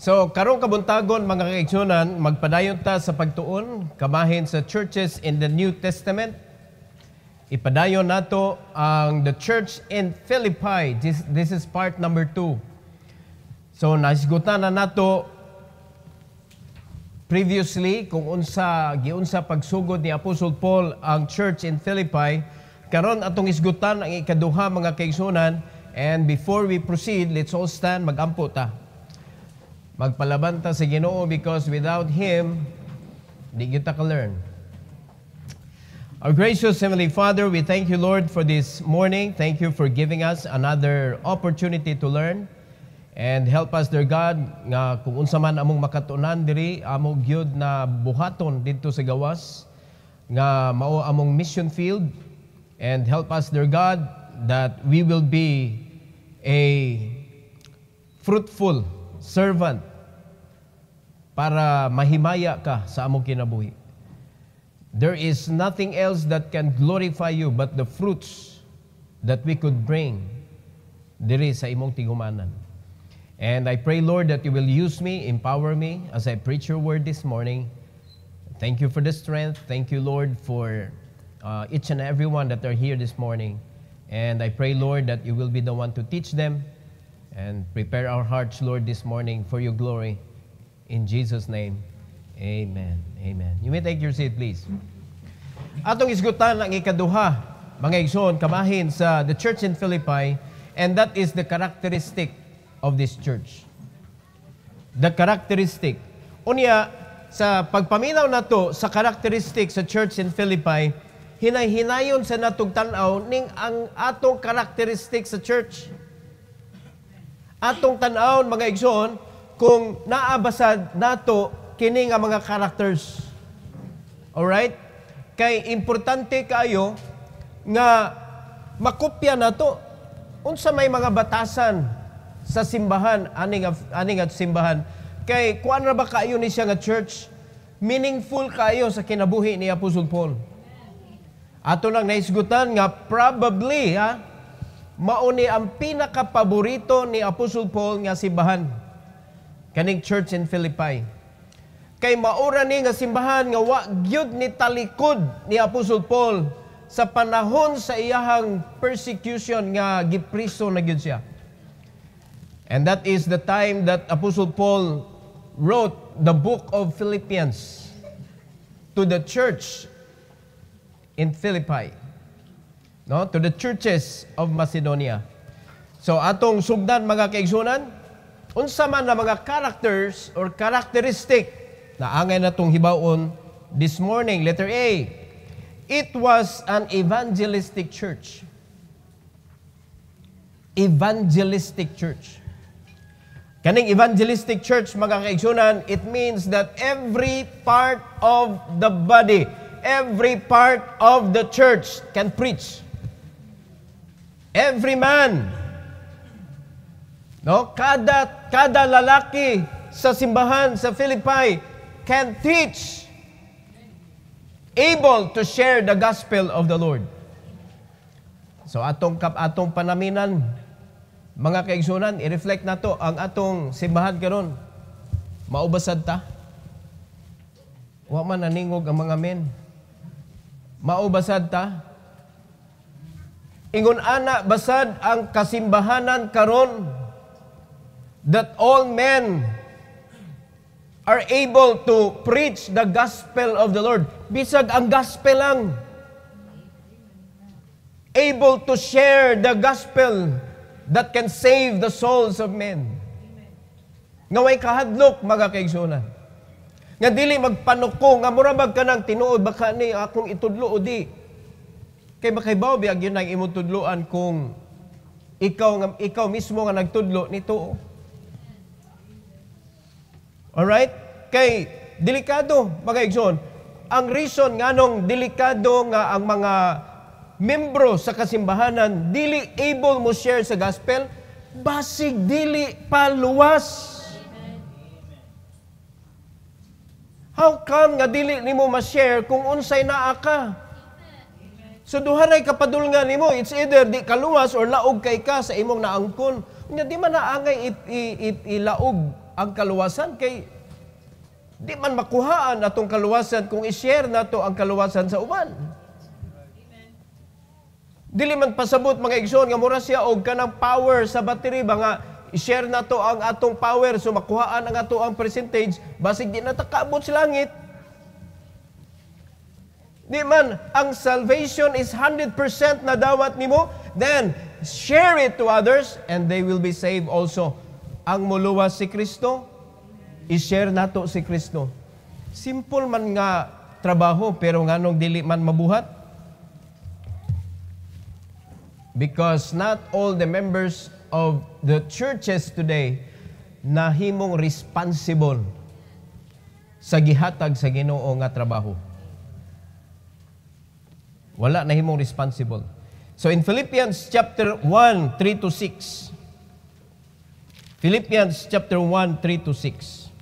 So, karong kabuntagon mga kaigsunan, magpadayon ta sa pagtuon, kamahin sa churches in the New Testament. Ipadayon nato ang the church in Philippi. This is part number 2. So, nasigutan na nato previously kung giunsa pagsugod ni Apostle Paul ang church in Philippi. Karon atong isgutan ang ikaduha mga kaigsunan. And before we proceed, let's all stand, magampo ta. Magpalaban ta sa Ginoo because without Him, di kita ka-learn. Our gracious Heavenly Father, we thank you, Lord, for this morning. Thank you for giving us another opportunity to learn. And help us, dear God, nga kung unsa man among makatunan diri, among gyud na buhaton dito sa gawas, nga mao among mission field. And help us, dear God, that we will be a fruitful servant para mahimaya ka sa among kinabuhi. There is nothing else that can glorify you but the fruits that we could bring diri sa imong tigumanan. And I pray, Lord, that you will use me, empower me as I preach your word this morning. Thank you for the strength. Thank you, Lord, for each and every one that are here this morning. And I pray, Lord, that you will be the one to teach them and prepare our hearts, Lord, this morning for your glory. In Jesus' name, amen. Amen. You may take your seat, please. Atong isgutan ang ikaduha, mga igsoon, kamahin sa the church in Philippi, and that is the characteristic of this church. The characteristic. Unya, sa pagpaminaw nato sa characteristic sa church in Philippi, hinay-hinayon sa natong tanaw ning ang atong characteristic sa church. Atong tanaw, mga igsoon, kung naabasad nato kini nga mga characters. Alright? Kay importante kayo nga makopya nato unsa may mga batasan sa simbahan, aning at simbahan. Kay kuan ra ba kayo ni siya nga church? Meaningful kayo sa kinabuhi ni Apostle Paul. Ato lang naisgutan nga probably mao ni ang pinaka-paborito ni Apostle Paul nga simbahan. Kaning church in Philippi. Kay maura ni nga simbahan nga wa gyud ni talikod ni Apostle Paul sa panahon sa iyahang persecution nga gipriso na gyud siya. And that is the time that Apostle Paul wrote the book of Philippians to the church in Philippi. No, to the churches of Macedonia. So atong sugdan mga kaigsunan, unsa man na mga characters or characteristic na angay natong hibawon this morning. Letter A, it was an evangelistic church. Evangelistic church. Kaning evangelistic church, mga kaigsunan, it means that every part of the body, every part of the church can preach. Every man, no, kada lalaki sa simbahan sa Philippi can teach, able to share the gospel of the Lord. So atong panaminan, mga kaigsunan, i-reflect nato ang atong simbahan karon. Maubasad ta? Wa man naningog ang mga men. Maubasad ta? Ingon ana basad ang kasimbahanan karon that all men are able to preach the gospel of the Lord. Bisag ang gospel lang. Able to share the gospel that can save the souls of men. Nga way kahadlok, mga kaigsunan. Nga dili magpanuko, nga murabag ka ng tinuod, baka ni akong itudlo o di. Kay makaibaw biyag yun ang imong tudloan kung ikaw mismo nga nagtudlo nito. Alright? Kay delikado, mga igsoon. Ang reason nga nung delikado nga ang mga membro sa kasimbahanan dili able mo share sa gospel, basig dili paluwas. How come nga dili nimo ma-share kung unsay naa ka? So duharay kapadulngan nimo, it's either di kaluwas or laog kay ka sa imong naangkon. Nya di man naangay ilaog ang kaluwasan kay di man makuhaan atong kaluwasan kung i-share nato ang kaluwasan sa uban. Dili man pasabot mga igsoon nga mura siya og kanang power sa battery ba nga i-share nato ang atong power so makuhaan ang ato ang percentage basig di natakabot sa langit. Di man ang salvation is 100% na dawat nimo, then share it to others and they will be saved also. Ang muluwas si Kristo, i-share nato si Kristo. Simple man nga trabaho pero nganong dili man mabuhat. Because not all the members of the churches today nahimong responsible sa gihatag sa Ginoo nga trabaho. Wala nahimong responsible. So in Philippians chapter 1, 3 to 6. Philippians chapter 1, 3 to 6.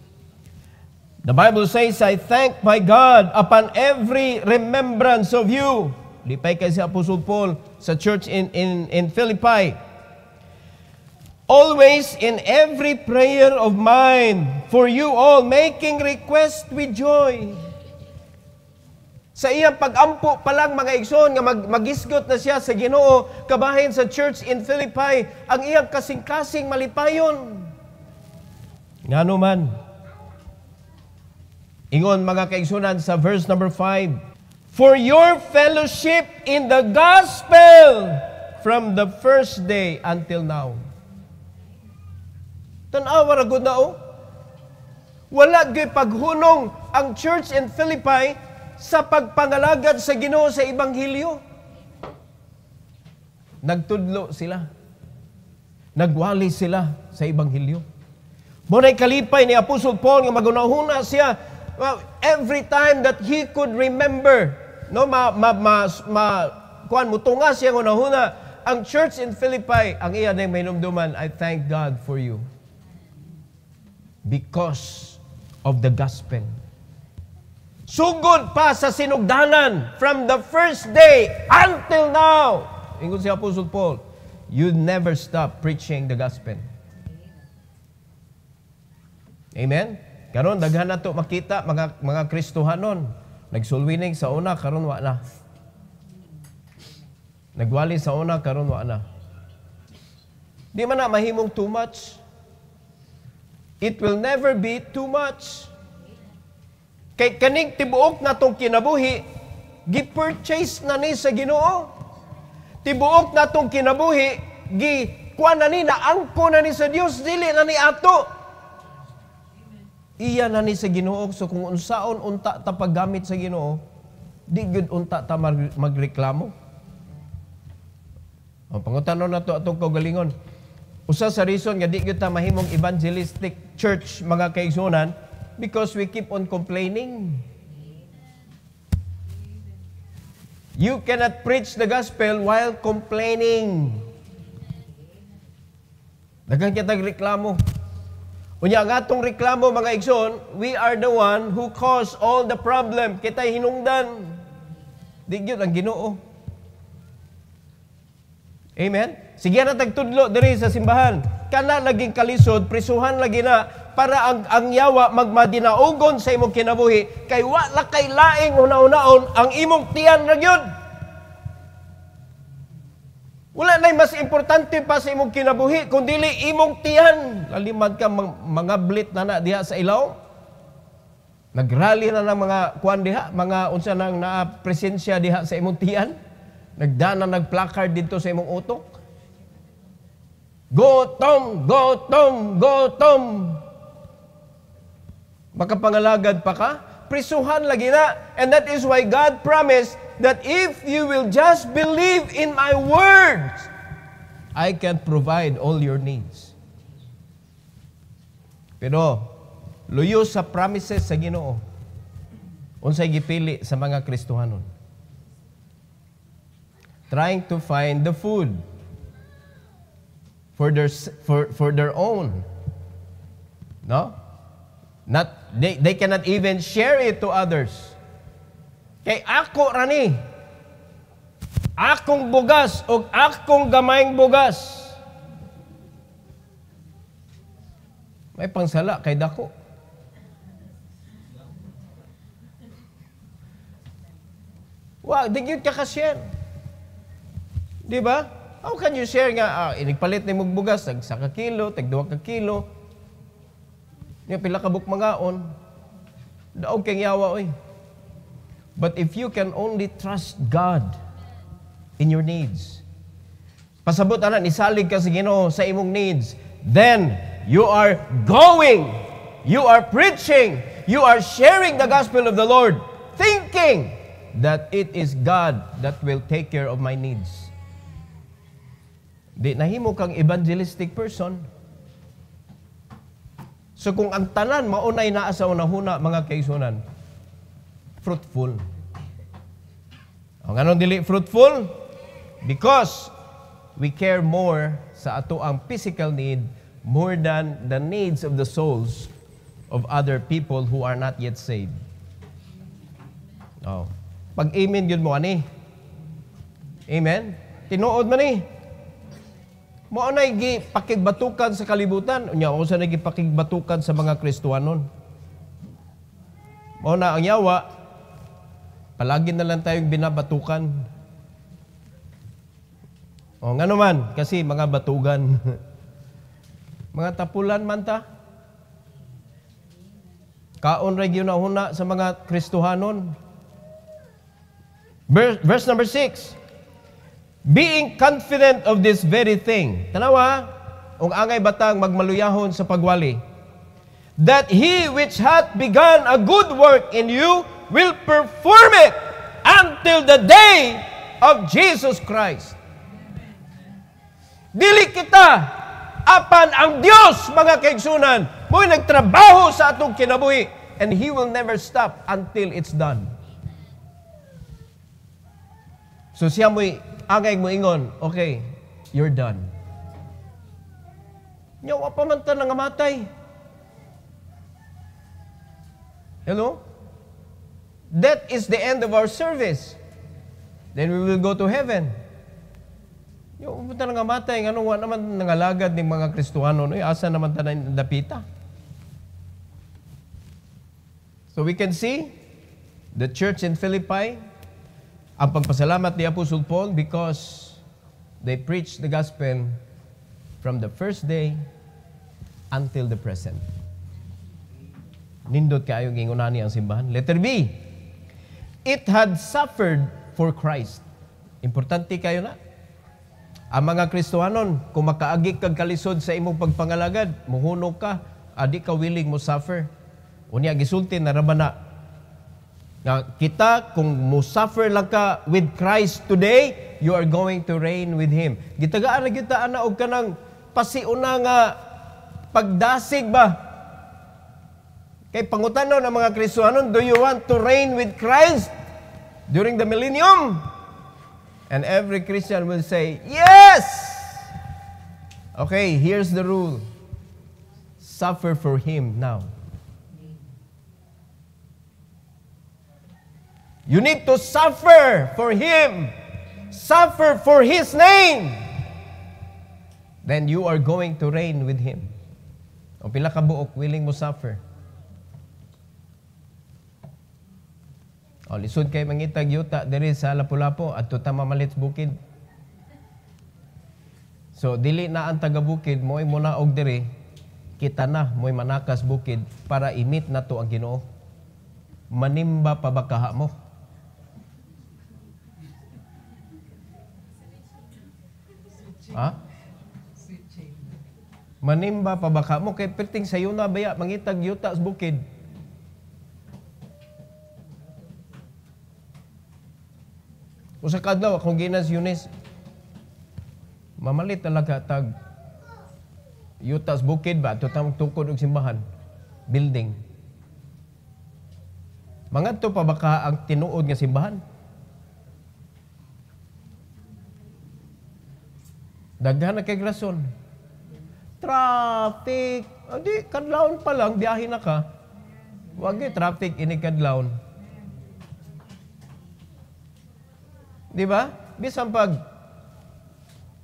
The Bible says, I thank my God upon every remembrance of you. Lipay kay si Apostle Paul sa church in Philippi. Always in every prayer of mine for you all, making request with joy. Sa iyang pag-ampo pa lang mga igsoon nga magisgot na siya sa Ginoo kabahin sa church in Philippi, ang iyang kasing-kasing malipayon. Ngano man. Ingon mga kaigsunan sa verse number 5, for your fellowship in the gospel from the first day until now. Tanawa ra gud na o. Wala gyud paghunong ang church in Philippi sa pagpangalagad sa Ginoo sa Ebanghelyo. Nagtudlo sila. Nagwali sila sa Ebanghelyo. Muna'y kalipay ni Apostle Paul nga magunahuna siya every time that he could remember, no, kuan mutunga siya gunahuna ang church in Philippi, ang iya na mainumduman, I thank God for you because of the gospel. Sugod pa sa sinugdanan from the first day until now. Ingon si Apostle Paul, you never stop preaching the gospel. Amen? Karon daghan nato makita mga Kristohanon nagsulwining sa una karon wa na. Nagwali sa una karon wa na. Di man na mahimong too much. It will never be too much. Kay kaning tibuok natong kinabuhi, gi-purchase na ni sa Ginoo. Tibuok natong kinabuhi, gi-kuan na ni, naangko na ni sa Dios, dili na ni ato. Iya na ni sa Ginoo. So kung unsaon unta ta paggamit sa Ginoo, di gud unta ta magreklamo. Ang pangutanon nato atong kaugalingon. Usa sa reason nga di gud ta mahimong evangelistic church mga kaigsunan, because we keep on complaining. You cannot preach the gospel while complaining. Daghang kitag reklamo. Unya ang atong reklamo mga igsoon, we are the one who caused all the problem. Kitay hinungdan. Di gyud ang Ginoo. Amen? Sige na tagtudlo diri sa simbahan. Kana laging kalisod, prisuhan lagi na para ang yawa magmadinaugon sa imong kinabuhi kay wala kay laing una-unaon ang imong tiyan ra gyud. Wala nay mas importante pa sa imong kinabuhi kundi imong tiyan. Lalimad ka mga blit na diha sa ilaw. Nagrally na ng mga kuan diha, mga unsa nang naa presensya diha sa imong tiyan. Nagdana nagplacard dito sa imong utok. Gotom, gotom, gotom. Makapangalagad pa ka? Prisuhan lagi na. And that is why God promised that if you will just believe in my words, I can provide all your needs. Pero, luyo sa promises sa Ginoo, unsay gipili sa mga Kristohanon. Trying to find the food for their own. No? They cannot even share it to others. Kay ako rani, akong bugas o akong gamayng bugas. May pangsala kay dako. Wow, di gyud ka ka-share. Di ba? How can you share nga, inigpalit ni mong bugas, tag 1 kilo, tag 2 kilo. Nga pila ka bukmangaon. Daog kang yawa, oy. But if you can only trust God in your needs, pasabot ana, nisalig ka sa Ginoo sa imong needs, then you are going, you are preaching, you are sharing the gospel of the Lord, thinking that it is God that will take care of my needs. Di nahimo kang evangelistic person. So kung ang tanan maunay naa sa unahuna, mga kaigsunan, fruitful. Ang anong dili fruitful? Because we care more sa ato ang physical need more than the needs of the souls of other people who are not yet saved. Oh. Pag-amen yun mo, ani? Amen? Tinuod man ni. Mao na pakigbatukan sa kalibutan. Unya, o sa nagipakigbatukan sa mga Kristiyanon. Mao na ang yawa, palagi na lang tayong binabatukan. O, nga naman, kasi mga batugan. Mga tapulan man ta. Kaon ray ginahuna sa mga Kristiyanon. Verse number 6. Being confident of this very thing. Tanawa, ung angay batang magmaluyahon sa pagwali. That he which hath begun a good work in you will perform it until the day of Jesus Christ. Dili kita, apan ang Dios, mga kaigsunan, mo'y nagtrabaho sa atong kinabuhi, and He will never stop until it's done. So siya mo'y angay mo ingon, okay, you're done. Nyawa pa man ta nangamatay. Hello? That is the end of our service. Then we will go to heaven. Yung punta nangamatay, nga nung naman nangalagad ng mga Kristiyano, no? Asa naman ta dapita. So we can see the church in Philippi, ang pagpasalamat ni Apostle Paul because they preached the gospel from the first day until the present. Nindot kayo gingunani ang simbahan. Letter B. It had suffered for Christ. Importante kayo na. Ang mga Kristiyanon, kung makaagik kag kalisod sa imong pagpangalagad, muhunong ka, adi ka willing mo suffer. Unya gisulti na rabana. Kita, kung mo-suffer lang ka with Christ today, you are going to reign with Him. Gitagaan na kita, ana, og kanang pasiuna nga pagdasig ba? Kay pangutanaw ng mga Kristiyanon, do you want to reign with Christ during the millennium? And every Christian will say, yes! Okay, here's the rule. Suffer for Him now. You need to suffer for Him. Suffer for His name. Then you are going to reign with Him. O pila ka buok, willing mo suffer. O lisod kay mangitag yuta diri sa Lapu-Lapu at tuta mamalit bukid. So dili na ang taga-bukid mo'y muna og diri, kita na mo'y manakas bukid para imit na to ang Ginoo. Manimba pa ba kaha mo? Ha? Manimba pa baka mo kay perting sayo na baya mangitag yuta sa bukid. Usa ka adlaw akong ginas Yunis. Mamalit talaga tag yuta sa bukid ba tutang tukod og simbahan, building. Mangadto pa baka ang tinuod nga simbahan. Daghan na kay rason. Traffic. Adi, kadlawon pa lang, biyahe na ka. Wag traffic, ini kadlawon. Di ba? Bisan pag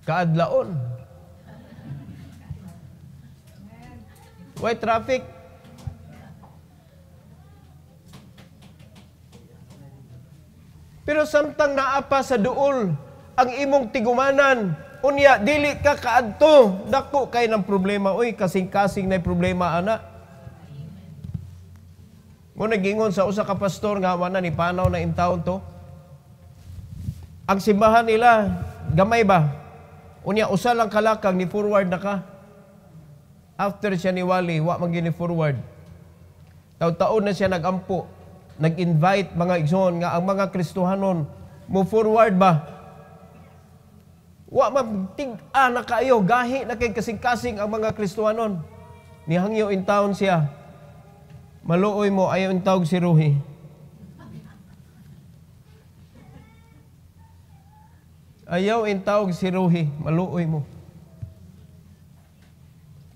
kaadlaon. Why traffic? Pero samtang naapa sa duol ang imong tigumanan, unya dili ka kaadto, dako kay ng problema. Uy, kasing-kasing na problema ana. Mo nagingon sa usa ka pastor nga wala ni panaw na intawon to. Ang simbahan nila gamay ba? Unya usa lang kalakang ni forward na ka. After siya ni Wali, wa man gini forward. Taon-taon na siya nagampo, nag-invite mga igsoon nga ang mga Kristohanon mo forward ba? Wa magtig-a na kayo, gahi na kay kasing-kasing ang mga Kristohanon. Nihangyo in town siya. Maluoy mo, ayaw in tawag si Ruhi. Ayaw in tawag si Ruhi, maluoy mo.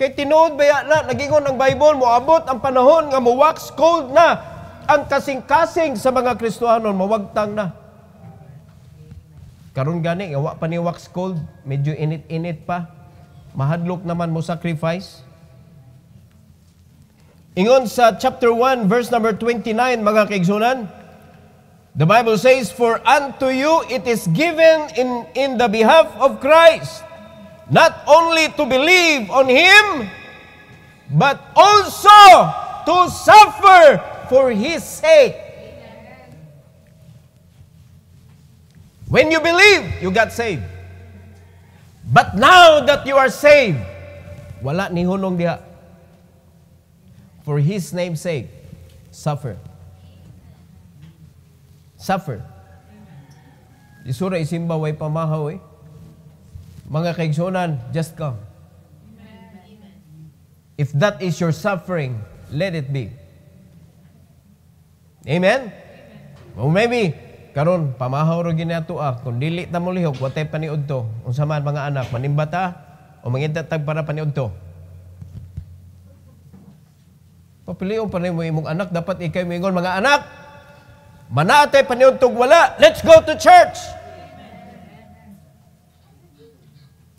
Kay tinuod baya na, nagingon ang Bible, moabot ang panahon nga mo-wax cold na ang kasing-kasing sa mga Kristohanon, mawagtang na. Karon gani, wa pa ni wax cold, medyo init-init pa. Mahadlok naman mo sacrifice. Ingon sa chapter 1, verse number 29, mga kaigsunan, the Bible says, "For unto you it is given in the behalf of Christ, not only to believe on Him, but also to suffer for His sake." When you believe, you got saved. But now that you are saved, wala ni hunong diha. For His name's sake, suffer. Suffer. Isura isimba way pamahaw eh. Mga kaigsunan, just come. If that is your suffering, let it be. Amen? Or maybe, karon pamahaw ro ginato kung dili ta mo lihok, watay paniud to. Unsa man mga anak, manimbata o mangintatag para paniud to. Papiliyon pa rin mo imong anak, dapat ikay mingon, mga anak, manatay paniud tog wala, let's go to church.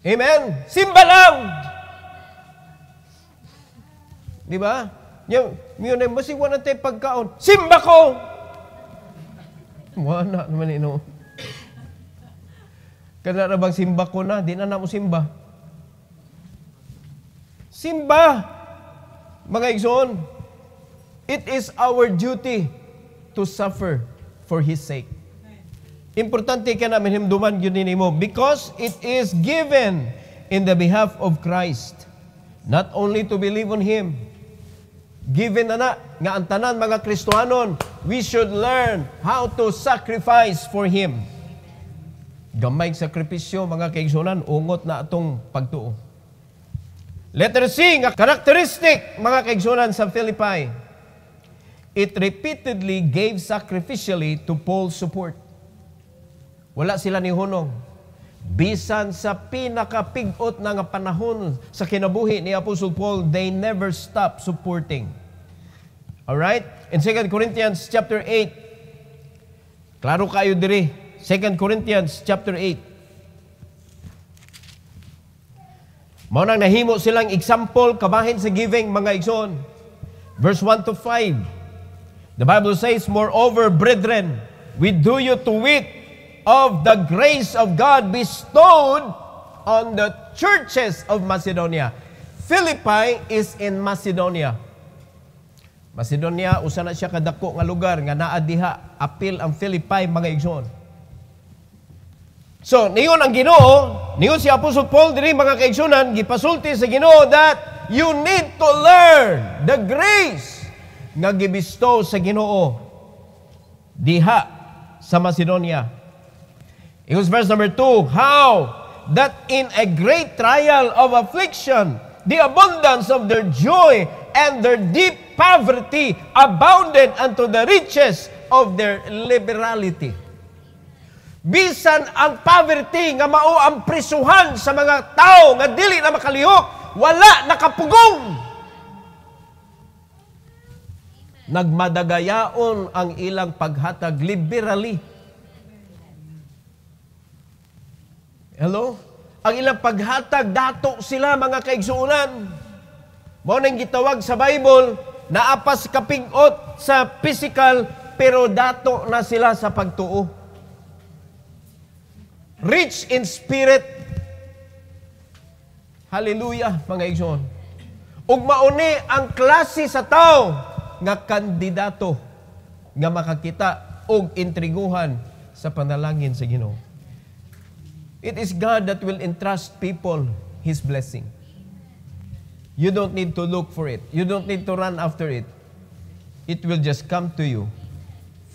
Amen? Simba lang! Di ba? Yung na, masiwa na tayo pagkaon. Simba ko! Wala naman ino. Kana na bang simba ko na? Di na mo simba. Simba! Mga igsoon, it is our duty to suffer for His sake. Importante ka namin himduman yun mo because it is given in the behalf of Christ. Not only to believe on Him. Given na nga ang tanan mga Kristohanon, we should learn how to sacrifice for Him. Gamay sakripisyo mga kaigsunan, ungot na atong pagtuo. Letter C, nga characteristic mga kaigsunan sa Philippi. It repeatedly gave sacrificially to Paul's support. Wala sila ni hunong. Bisan sa pinakapigot na nga panahon sa kinabuhi ni Apostle Paul, they never stop supporting. Alright? In 2 Corinthians chapter 8, klaro kayo diri. 2 Corinthians chapter 8. Mao nang nahimo silang example kabahin sa giving mga igsoon. Verse 1 to 5. The Bible says, "Moreover, brethren, we do you to wit of the grace of God bestowed on the churches of Macedonia." Philippi is in Macedonia. Macedonia, usa na siya kadako nga lugar nga naa diha apil ang Philippi mga igsoon. So, niyon ang Ginoo, niyon si Apostle Paul diri mga kaigsunan, gipasulti sa Ginoo that you need to learn the grace nga gibistow sa Ginoo diha sa Macedonia. It was verse number 2, "How that in a great trial of affliction, the abundance of their joy and their deep poverty abounded unto the riches of their liberality." Bisan ang poverty nga mao ang prisuhan sa mga tao nga dili na makalihok, wala nakapugong. Nagmadagayaon ang ilang paghatag liberally. Hello? Ang ilang paghatag, dato sila mga kaigsuunan. Mao nang gitawag sa Bible na apas kapig-ot sa physical pero dato na sila sa pagtuo. Rich in spirit. Hallelujah, mga igsoon. Ug mauni ang klase sa tao nga kandidato nga makakita og intriguhan sa panalangin sa Ginoo. It is God that will entrust people His blessing. You don't need to look for it. You don't need to run after it. It will just come to you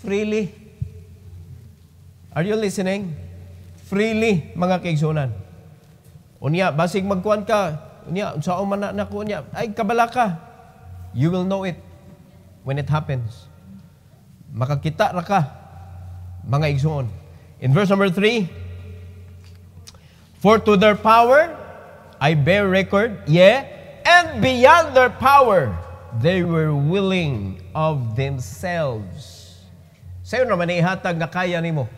freely. Are you listening? Freely, mga kaigsunan. Unya, basig magkuhan ka, unya, saan man na ko, unya, ay, kabala ka. You will know it when it happens. Makakita ra ka, mga igsuon. In verse number 3, for to their power I bear record, and beyond their power they were willing of themselves. Sa'yo naman ihatag na kaya nimo.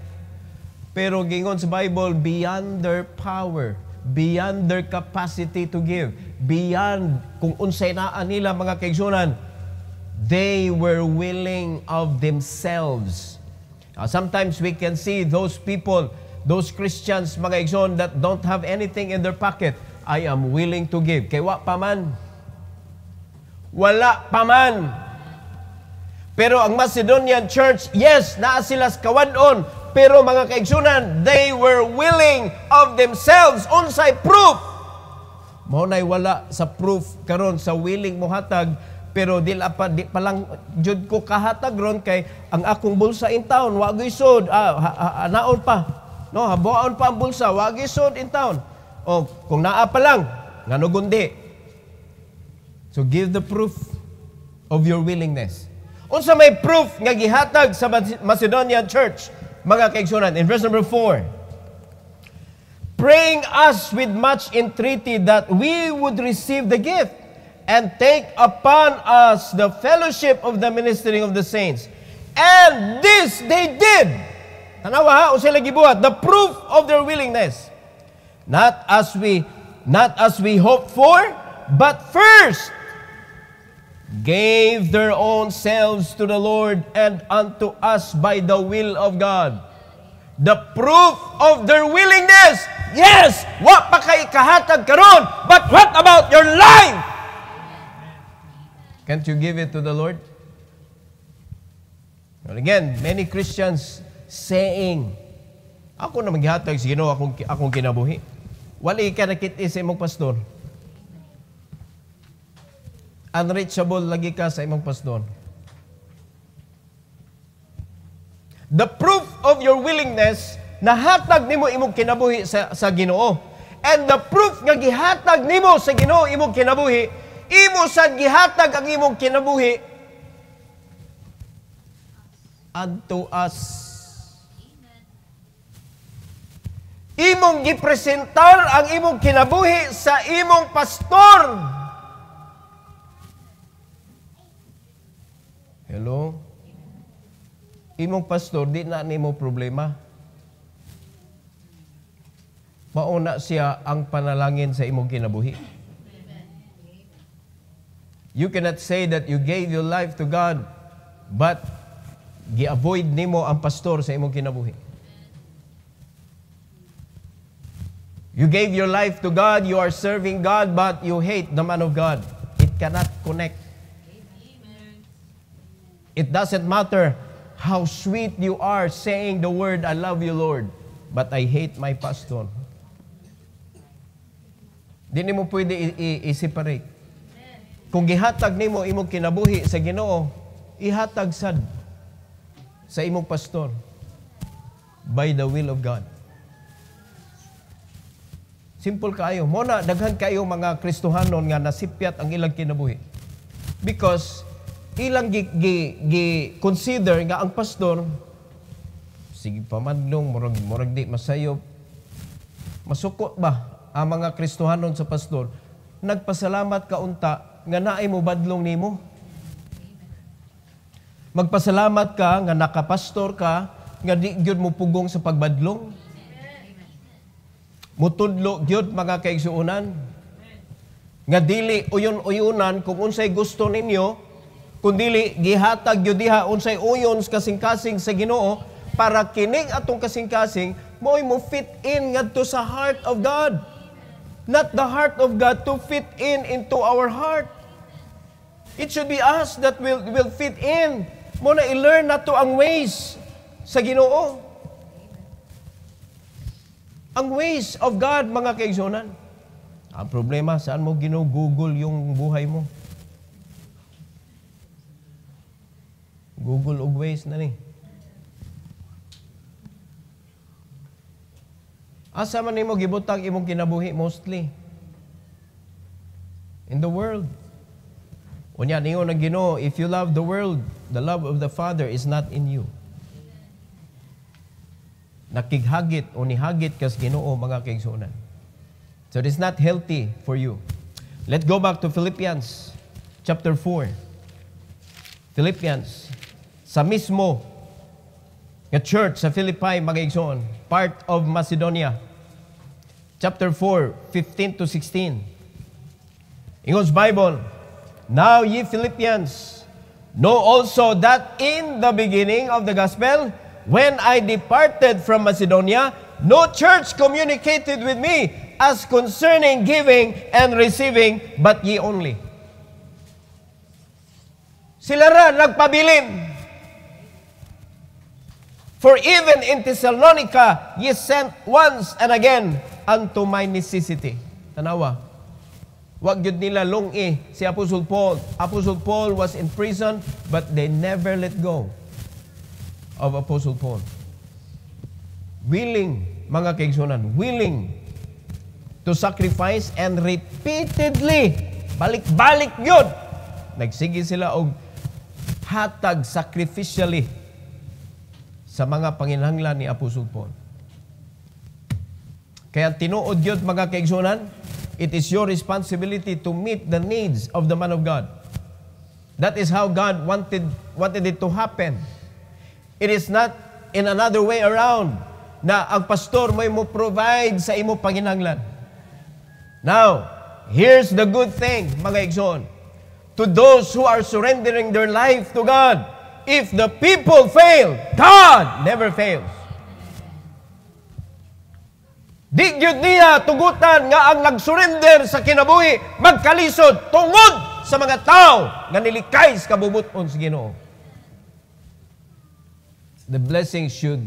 Pero gingon sa Bible, beyond their power, beyond their capacity to give, beyond kung unsay naa nila mga kaigsunan, they were willing of themselves. Sometimes we can see those people, those Christians, mga igsoon, that don't have anything in their pocket. I am willing to give. Kay wa pa man. Wala pa man. Pero ang Macedonian church, yes, naa sila sa kawadon. Pero mga kaigsunan, they were willing of themselves. Unsay proof? Maunay wala sa proof karon sa willing mo hatag. Pero di pa lang jud ko kahatag ron kay ang akong bulsa in town wa gisod naon pa no habuon pa ang bulsa wa gisod in town o kung naa pa lang nganugundi. So give the proof of your willingness. Unsa may proof nga gihatag sa Macedonian church mga kaigsunan in verse number 4, praying us with much entreaty that we would receive the gift and take upon us the fellowship of the ministering of the saints. And this they did. Tanawa ha, o sila gibuhat, the proof of their willingness. Not as we hoped for, but first gave their own selves to the Lord and unto us by the will of God. The proof of their willingness. Yes, wa pa kay kahatag karon, but what about your life? Can't you give it to the Lord? Well, again, many Christians saying, ako na maghihatag sa Ginoo akong kinabuhi. Wali ka nakiti sa imong pastor. Unreachable lagi ka sa imong pastor. The proof of your willingness na hatag nimo imong kinabuhi sa Ginoo. And the proof nga gihatag nimo sa Ginoo imong kinabuhi, imo sad gihatag ang imong kinabuhi unto us. Imong gipresentar ang imong kinabuhi sa imong pastor. Hello? Imong pastor, di na nimo problema. Mauna siya ang panalangin sa imong kinabuhi. You cannot say that you gave your life to God, but gi-avoid nimo ang pastor sa imong kinabuhi. You gave your life to God, you are serving God, but you hate the man of God. It cannot connect. It doesn't matter how sweet you are saying the word, I love you, Lord, but I hate my pastor. Di nimo pwede i-separate. Kung gihatag nimo imong kinabuhi sa Ginoo, ihatag sad sa imong pastor by the will of God. Simple kaayo. Muna, daghan kayo mga Kristohanon nga nasipyat ang ilang kinabuhi. Because ilang consider nga ang pastor, sige pamadlong, murag di masayop, masuko ba ang mga Kristohanon sa pastor, nagpasalamat ka unta, nga naay mo badlong nimo. Magpasalamat ka nga nakapastor ka, nga di gyud mo pugong sa pagbadlong. Mutudlo gyud mga kaigsuonan. nga dili uyon-uyonan kung unsay gusto ninyo, kundili gihatag gyud diha unsay uyon kasing-kasing sa Ginoo para kining atong kasing-kasing mo'y mo fit in ngadto sa heart of God. Not the heart of God to fit in into our heart. It should be us that will fit in. Mo na i-learn nato ang ways sa Ginoo. Ang ways of God, mga kaigsunan. Ang problema, saan mo ginugugol yung buhay mo? Google og ways na ni. Asa man nimo gibutang imong kinabuhi mostly? In the world. Unya niyo nang Ginoo, if you love the world, the love of the Father is not in you. Nakighagit o nihagit kas Ginoo, mga kaigsunan. So it is not healthy for you. Let's go back to Philippians chapter 4. Philippians, sa mismo nga church sa Philippi, mga kaigsunan, part of Macedonia. Chapter 4, 15 to 16. Ingon's Bible, now ye Philippians, know also that in the beginning of the gospel, when I departed from Macedonia, no church communicated with me as concerning giving and receiving, but ye only. Sila ra nagpabilin. For even in Thessalonica, ye sent once and again unto my necessity. Tanawa. Wag yun nila lungi si Apostle Paul. Apostle Paul was in prison, but they never let go of Apostle Paul. Willing, mga kaigsunan, willing to sacrifice and repeatedly, balik-balik yun. Nagsige sila og hatag sacrificially sa mga panginahanglan ni Apostle Paul. Kaya tinuod yun, mga kaigsunan, it is your responsibility to meet the needs of the man of God. That is how God wanted it to happen. It is not in another way around na ang pastor mo provide sa imo panginahanglan. Now, here's the good thing, mga igsoon. To those who are surrendering their life to God, if the people fail, God never fails. Di gyud niya tugutan nga ang nagsurrender sa kinabuhi magkalisod tungod sa mga tao nga nilikay sa kabubuton sa Ginoo. The blessing should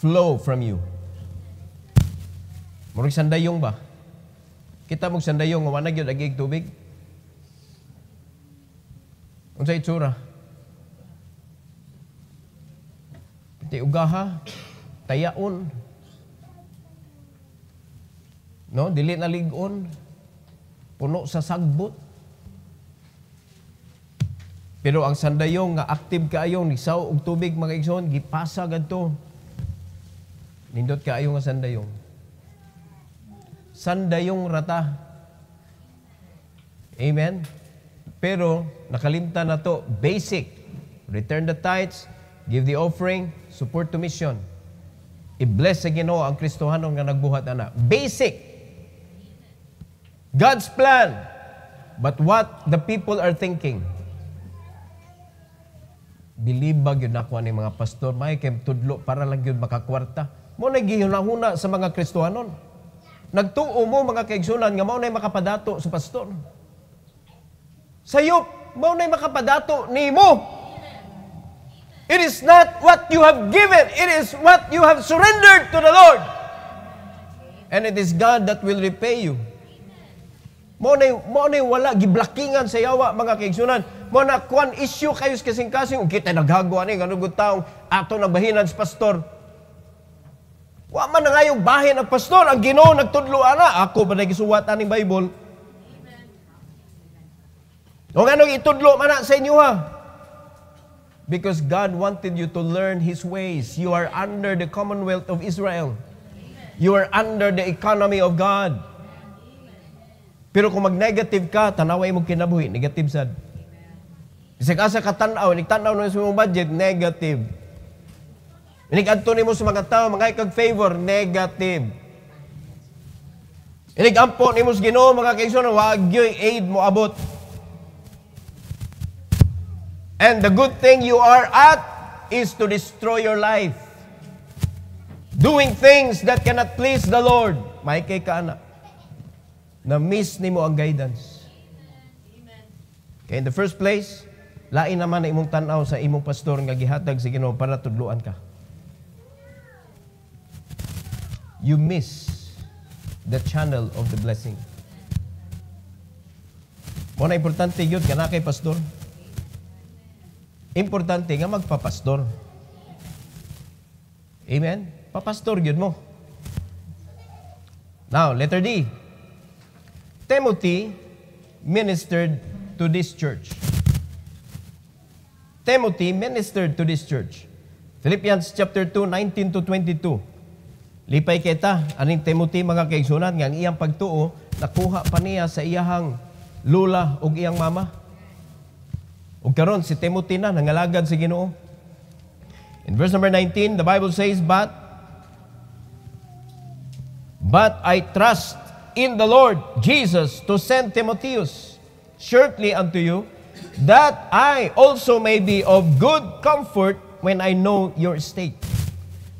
flow from you. Murag sandayong ba? Kita mong sandayong nga wala gyud agig tubig. Unsa itsura? Piti ugaha, tayaon. No, dili na ligon. Puno sa sagbot. Pero ang sandayong nga active kaayo nisaw og tubig, mga igsoon, gipasa gadto. Nindot kaayo nga sandayong. Sandayong rata. Amen. Pero nakalimtan na to, basic. Return the tithes, give the offering, support to mission. I-bless sa Ginoo ang Kristohanon nga nagbuhat ana. Basic. God's plan. But what the people are thinking. Believe ba yun ako ni mga pastor, may kay tudlo para lang yun makakwarta. Mo na gihunahuna sa mga Kristohanon. Nagtuo mo mga kaigsunan nga mao nay makapadato sa pastor. Sayop, mao nay makapadato nimo. It is not what you have given, it is what you have surrendered to the Lord. And it is God that will repay you. Mo na wala giblakingan sa yawa, mga kaigsunan. Mo na kuan issue kayo kasing-kasing ug kita naghagwa ni kanang taong ato nagbahinan sa pastor. Wa man nga yung bahin ang pastor, ang Ginoo nagtudlo ana, ako ba nagisuwat aning Bible? O nga nung itudlo man na sa inyo ha? Because God wanted you to learn His ways. You are under the Commonwealth of Israel. You are under the economy of God. Pero kung mag-negative ka, tanaway mo kinabuhi, negative sad. Kasi kasa katanaw, nagtanaw na sa mong budget, negative. Nag-adto mo sa mga tao, mga ikag favor, negative. Inigampo ni Mus Ginoo mga kaigsunan, wag yo'y aid mo abot. And the good thing you are at is to destroy your life. Doing things that cannot please the Lord. May kay ka anak. Na-miss ni mo ang guidance. Okay, in the first place, lain naman na imong tanaw sa imong pastor nga gihatag sa Ginoo para tudluan ka. You miss the channel of the blessing. Muna importante yun ka na kay pastor. Importante nga magpapastor. Amen? Papastor yun mo. Now, letter D. Timothy ministered to this church. Timothy ministered to this church. Philippians chapter 2, 19 to 22. Lipay kita, aning Timothy mga kaigsunan, nga ang iyang pagtuo, nakuha pa niya sa iyahang lula o iyang mama. O karon si Timothy na, nangalagad sa Ginoo. In verse number 19, the Bible says, But I trust in the Lord Jesus to send Timotheus shortly unto you, that I also may be of good comfort when I know your state.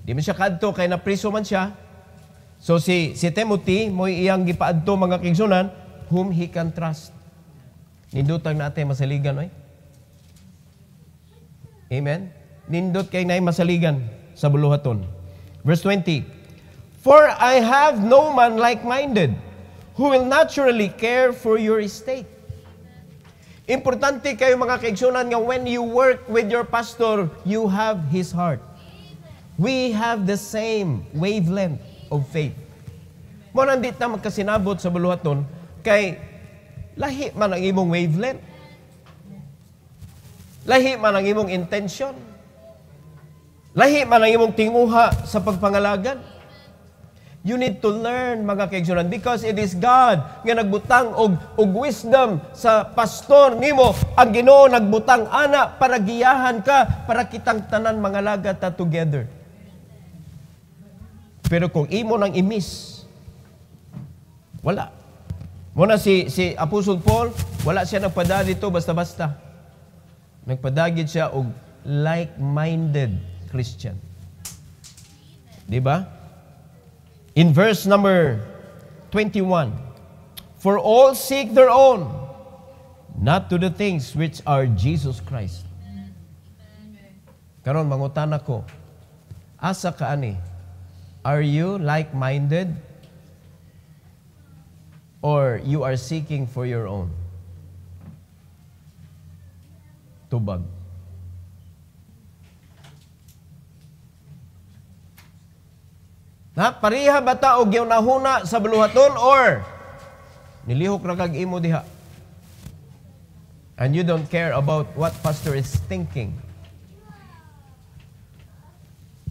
Di man siya kadto kay napriso man siya. So si Timothy mo iyang gipaadto mga kaigsunan whom he can trust. Nindutang natin masaligan oy. Amen. Nindot kay nay masaligan sa buluhaton. Verse 20. For I have no man like-minded who will naturally care for your estate. Importante kayo mga kaigsunan nga when you work with your pastor, you have his heart. We have the same wavelength of faith. Mo nandit na magkasinabot sa buluhaton, kay lahi man ang imong wavelength. Lahi man ang imong intention. Lahi man ang imong tinguha sa pagpangalagan. You need to learn, mga kaigsunan, because it is God nga nagbutang og wisdom sa pastor nimo. Ang Ginoo nagbutang ana para giyahan ka, para kitang tanan mga lagat ta together. Pero kung imo nang i-miss, wala. Muna si Apostle Paul, wala siya nagpada dito basta-basta. Nagpadagid siya og like-minded Christian. Di ba? In verse number 21, For all seek their own, not to the things which are Jesus Christ. Karon mangutan ako, asa ka ani? Are you like-minded? Or you are seeking for your own? Tubag. Na pariha bata og yung nahuna sa buluhaton or nilihok ra kag imo diha. And you don't care about what pastor is thinking.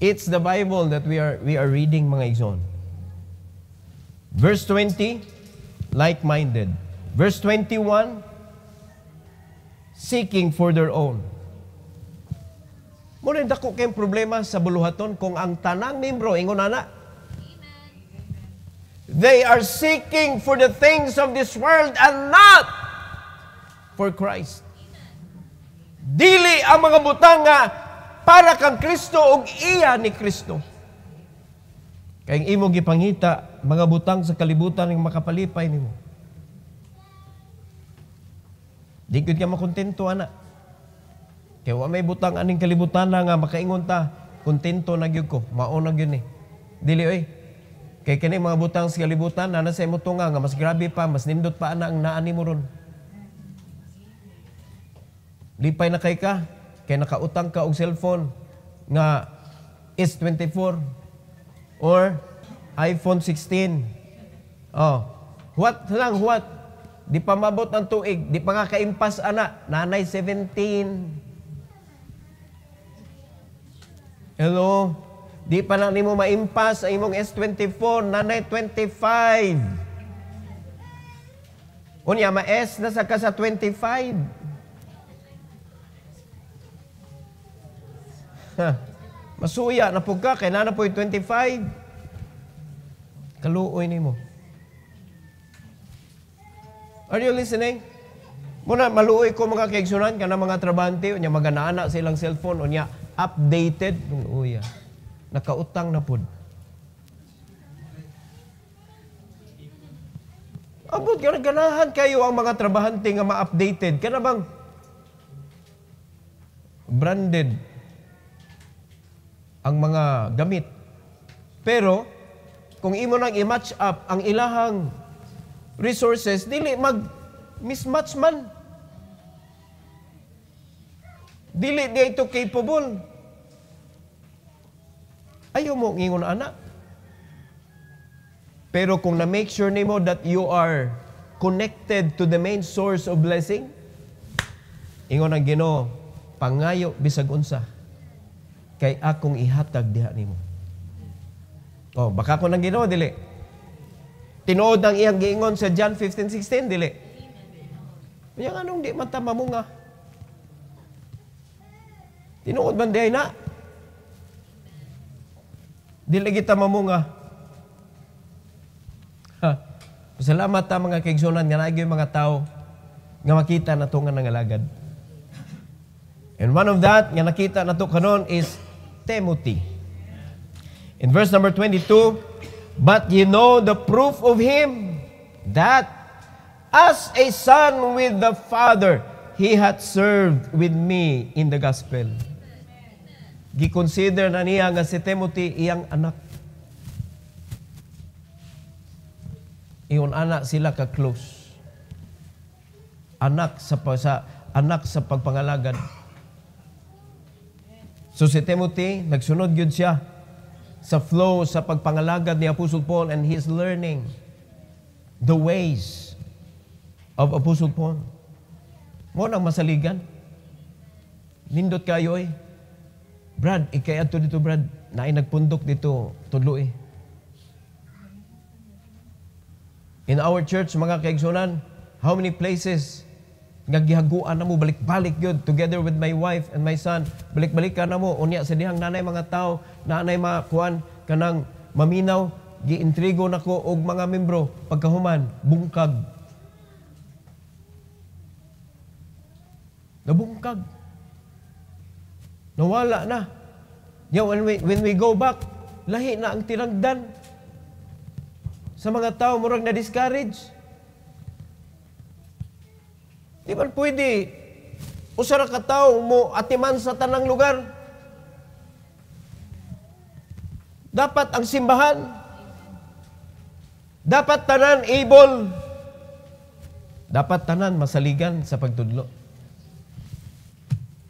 It's the Bible that we are reading, mga igsoon. Verse 20, like-minded. Verse 21, seeking for their own. Muna dako kayong problema sa buluhaton kung ang tanang membro, ingon na, they are seeking for the things of this world and not for Christ. Dili ang mga butang nga para kang Kristo o iya ni Kristo. Kaya imo gipangita, mga butang sa kalibutan ng makapalipay nimo. Di gud ka makontento, ana. Kaya wa may butang aning kalibutan na nga makaingon ta, kontento na gyud ko, mao na gyud ni. Dili oy. Kay kini mga butang sa kalibutan na nasa imo tunga nga mas grabe pa, mas nindot pa ana ang naani mo ron. Lipay na kay ka, kay nakautang ka og cellphone nga S24 or iPhone 16. Oh, what? Di pa mabot ng tuig, di pa nga kaimpas ana, nanay 17. Hello? Di pa lang nimo maimpas ang imong S24, nanay 25. Unya ma-S na sa ka sa 25. Masuya na po ka, kaya na po yung 25. Kaluoy ni mo. Are you listening? Muna, maluoy ko mga kaigsunan, ka na mga trabante, unya maganaana sa ilang cellphone, unya updated. Uya, nakautang na pod. Abot, ganahan kayo ang mga trabahante nga ma-updated. Kana bang branded ang mga gamit. Pero, kung imo nang i-match up ang ilahang resources, dili mag-mismatch man. Dili di ito capable. Ayaw mo ngingon anak. Pero kung na-make sure nimo that you are connected to the main source of blessing, ingon ang Ginoo, pangayo bisag unsa, kay akong ihatag diha nimo. Oh, baka ko nang Ginoo dili. Tinuod ang iyang giingon sa John 15:16 dili. Yang anong di man ta mamunga? Tinuod man diay na. Dili kita mamunga. Salamat ta mga kaigsunan nga naay mga tao nga makita na nga nangalagad. And one of that nga nakita nato kanon is Timothy. In verse number 22, but you know the proof of him that as a son with the Father, he hath served with me in the gospel. Gi-consider na niya nga si Timothy iyang anak. Iyon anak sila ka-close. Anak sa pagpangalagad. So si Timothy, nagsunod yun siya sa flow sa pagpangalagad ni Apostle Paul, and he's learning the ways of Apostle Paul. Mo nang masaligan. Nindot kayo eh. Brad, ikay ato dito Brad. Naay nagpundok dito, tudlo eh. In our church, mga kaigsunan, how many places nga gihaguan na mo, balik-balik yun, together with my wife and my son, balik-balik ka na mo, unya sa dihang nanay mga tao, nanay mga kuwan, kanang maminaw, giintrigo na ko og mga membro, pagkahuman, bungkag. Nabungkag. Nawala na. Yeah, when we go back, lahi na ang tinagdan. Sa mga tao, murag na-discourage. Di ba pwede usara ka tao mo atiman sa tanang lugar? Dapat ang simbahan, dapat tanan able, dapat tanan masaligan sa pagtudlo.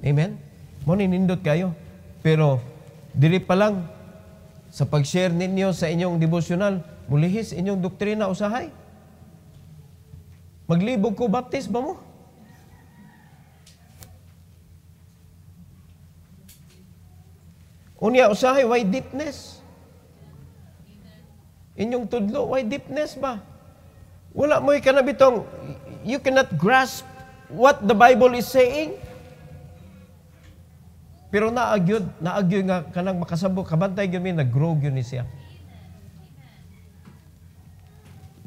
Amen? Mo nindot kayo. Pero, dili pa lang, sa pag-share ninyo sa inyong devotional, mulihis inyong doktrina usahay. Maglibog ko, baptis ba mo? Unya usahay, why deepness? Inyong tudlo, why deepness ba? Wala mo ikanabitong, you cannot grasp what the Bible is saying. Pero naagyod nga kanang makasabot, kabantay yun may nag-grow yun ni siya.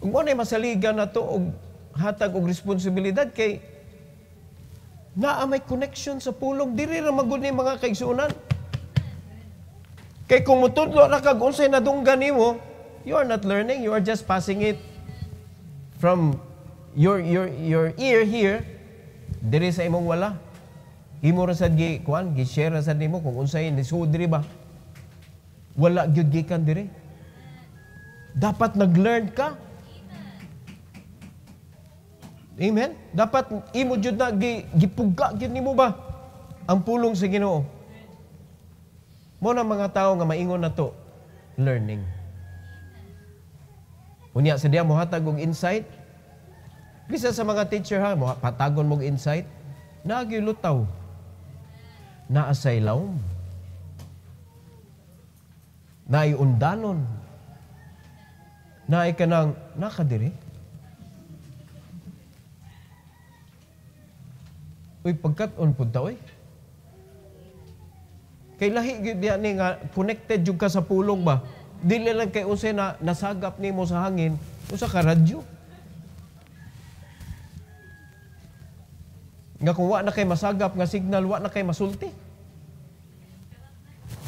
Kung mo na masaligan na to og hatag og responsibilidad kay naa may connection sa pulong, diri ra magud ni mga kaigsunan. Kay kung mutudlo ra kag unsay nadunggan nimo, you are not learning, you are just passing it from your ear here diri sa imong wala. Imo ra sad gi-share ra sad nimo kung unsay nisuod diri ba. Wala gyud gikan diri. Dapat nag-learn ka. Amen? Dapat imo jud na gipuga gyud nimo ba ang pulong sa Ginoo. Mo na mga tao nga maingon na to, learning. Unya sa diya mohatag og insight. Bisa sa mga teacher ha, patagon mo og insight, nagyulutaw. Naasay lawom. Naiundanon. Naay kanang nakadiri. Uy, pagkat-on po ta, uy. Kay lahi gyud diha ni nga connected jud ka sa pulong ba? Dili lang kay unsay na nasagap nimo sa hangin, usa ka radyo. Nga kung wa na kay masagap nga signal, wa na kay masulti.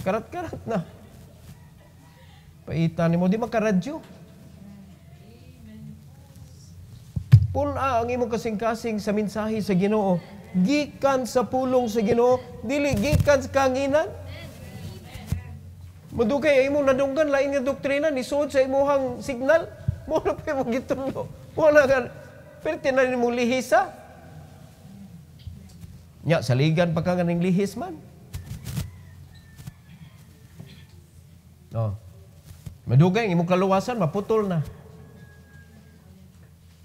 Karat-karat na. Paita ni mo, di makaradyo. Puna ang imong kasing-kasing sa mensahe sa Ginoo. Gikan sa pulong sa Ginoo, dili gikan sa kanginan. Madugay ay imong nadunggan lain nga doktrina ni suod sa imong signal. Mo na pa imong gitulo. Wala ka. Pero tinanin mong lihisa. Nya, saligan pa ka nga ng lihis man. No. Madugay, imong kaluwasan, maputol na.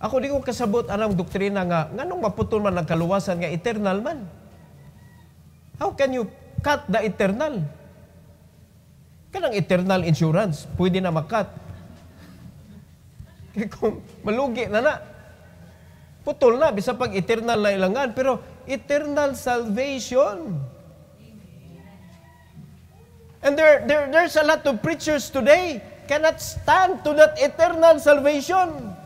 Ako di ko kasabot anong doktrina nga, nganong maputol man ang kaluwasan nga eternal man? How can you cut the eternal? Kanang eternal insurance, pwede na makat. Kaya kung malugi na. Putol na, bisa pag eternal na ilangan, pero eternal salvation. And there's a lot of preachers today cannot stand to that eternal salvation.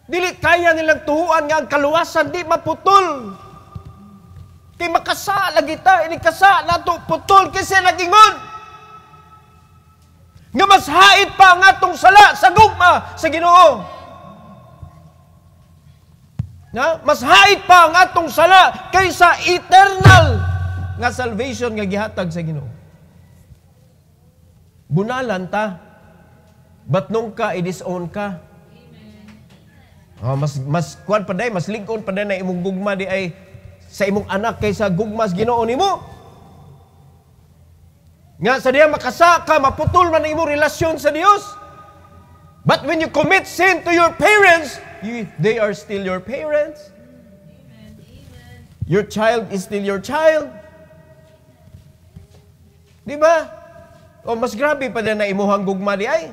Dili kaya nilang tuhuan nga ang kaluwasan, di maputol. Kay makasa lagi ta, inikasa nato putol kasi nagingon. Nga mas hait pa ang atong sala sa gugma sa Ginoo. Na? Mas hait pa ang atong sala kaysa eternal nga salvation nga gihatag sa Ginoo. Bunalan ta, batnong ka, i-disown ka. Oh, mas kuan pa day, mas lingkon pa day na imong gugma di ay sa imong anak kaysa gugmas Ginoo nimo. Nga sa diya makasa ka, maputol man ang imong relasyon sa Dios. But when you commit sin to your parents, they are still your parents. Your child is still your child. Di ba? O mas grabe pa din na imuhang gugma di ay.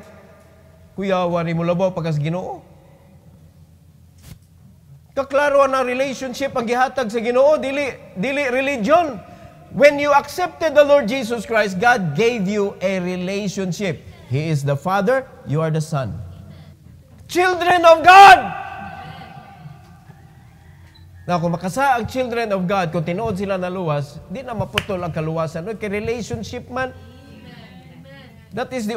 Kuya, wari mo labaw pagkas Ginoo. Kaklaro na relationship ang gihatag sa Ginoo, dili religion. When you accepted the Lord Jesus Christ, God gave you a relationship. He is the Father, you are the Son. Children of God! Na kung makasa ang children of God, kung tinuod sila na luwas, di na maputol ang kaluwasan. Kay relationship man, that is the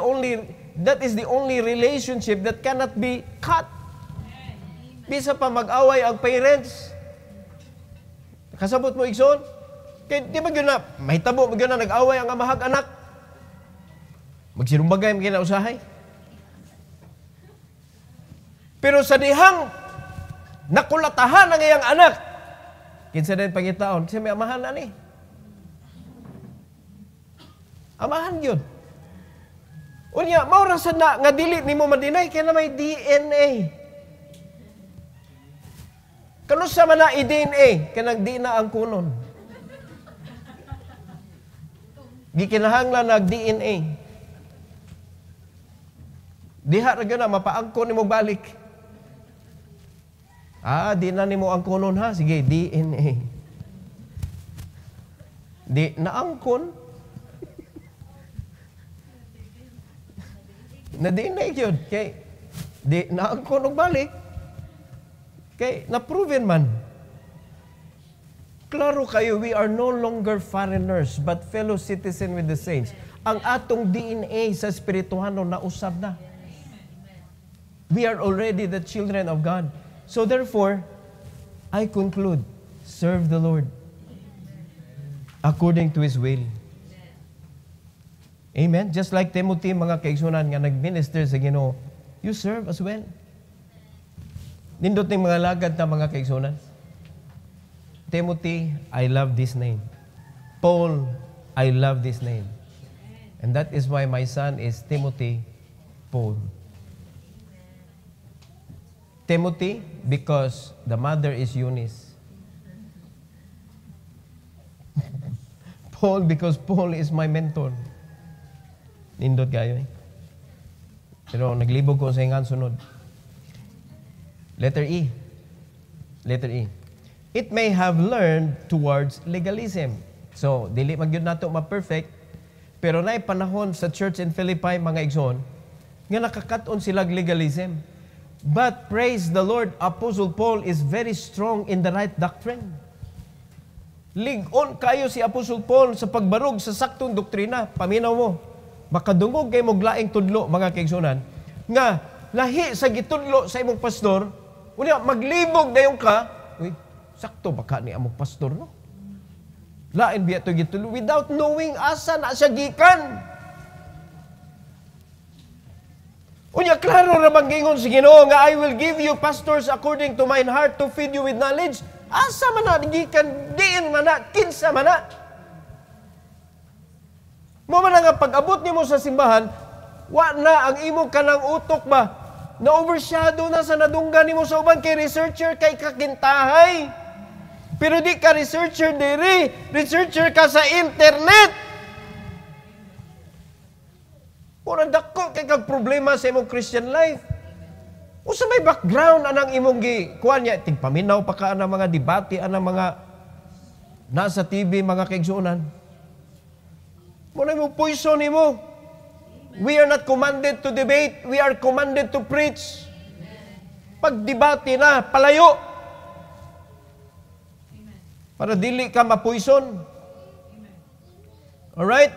only relationship that cannot be cut. Bisa pa mag-away ang parents. Kasabot mo, Igsoon? Kaya di ba yun na, mahitabo mo yun na nag-away ang amahag anak. Magsirumbagay mo usahay. Pero sa dihang nakulatahan ang iyang anak, kinsa din pangitaon, kasi may amahan na ni. Amahan yun. Unya, maurasan na nga dili ni mo madinay, kaya na may DNA. Kanusa man na i-DNA, kanang di na ang kunon. Gikinahanglan nag-DNA. Diha ra gyud na mapaangkon nimo balik. Di na nimo ang kunon ha. Sige, DNA. Di naangkon. Na DNA yun. Kay, di naangkon og balik. Kay, na-proven man. Klaro kayo, we are no longer foreigners, but fellow citizen with the saints. Ang atong DNA sa espirituhano na usab na. We are already the children of God. So therefore, I conclude, serve the Lord according to His will. Amen? Just like Timothy, mga kaigsunan nga nag-minister sa Ginoo, you serve as well. Nindot ng mga lagad na mga kaigsunan. Timothy, I love this name. Paul, I love this name. And that is why my son is Timothy Paul. Timothy, because the mother is Eunice. Paul, because Paul is my mentor. Nindot kayo eh. Pero naglibog ko sa ingan sunod. Letter E. Letter E. It may have learned towards legalism. So, dili man gyud nato ma-perfect, pero naay panahon sa church in Philippi, mga igsoon, nga nakakaton sila legalism. But praise the Lord, Apostle Paul is very strong in the right doctrine. Ligon kayo si Apostol Paul sa pagbarog sa saktong doktrina. Paminaw mo. Makadungog kayo mong laing tudlo, mga kaigsunan, nga lahi sa gitudlo sa imong pastor, unya maglibog dayon ka, uy, sakto baka ni among pastor, no? Lain biya to gitudlo without knowing asa na siya gikan. Unya klaro ra bang gingon si Ginoo nga I will give you pastors according to mine heart to feed you with knowledge. Asa man na gikan diin man na kinsa man na. Mo man nga pag-abot nimo sa simbahan, wa na ang imong kanang utok ba na overshadow na sa nadunggan nimo sa uban kay researcher kay kakintahay. Pero di ka researcher diri, researcher ka sa internet. Ora dako kay kag problema sa imong Christian life. Usa may background anang imong kuan niya tigpaminaw pa ka anang mga debate anang mga nasa TV mga kaigsuonan. Muna mo poison nimo. We are not commanded to debate, we are commanded to preach. Pag debate na palayo. Para dili ka mapoison. Alright?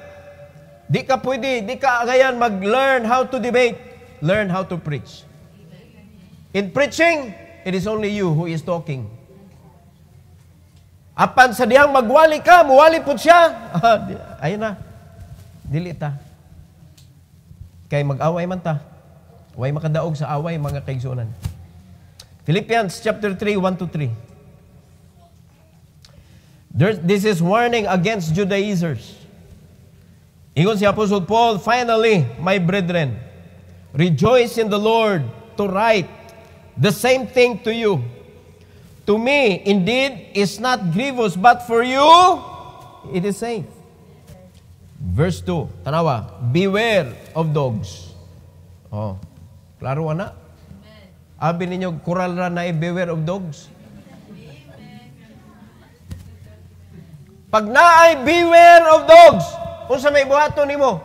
Di ka pwede, di ka agayan mag-learn how to debate. Learn how to preach. In preaching, it is only you who is talking. Apan sa dihang magwali ka, muwali po siya. Ayun na. Dili ta. Kay mag-away man ta. Way makadaog sa away, mga kaigsuonan. Philippians chapter 3, 1-3. This is warning against Judaizers. Ingon si Apostle Paul, finally, my brethren, rejoice in the Lord to write the same thing to you. To me, indeed, is not grievous, but for you, it is safe. Verse 2, tanawa, beware of dogs. Oh, klaro na. Abi ninyo, kural ra na beware of dogs. Pag naay beware of dogs, unsa may buhaton nimo?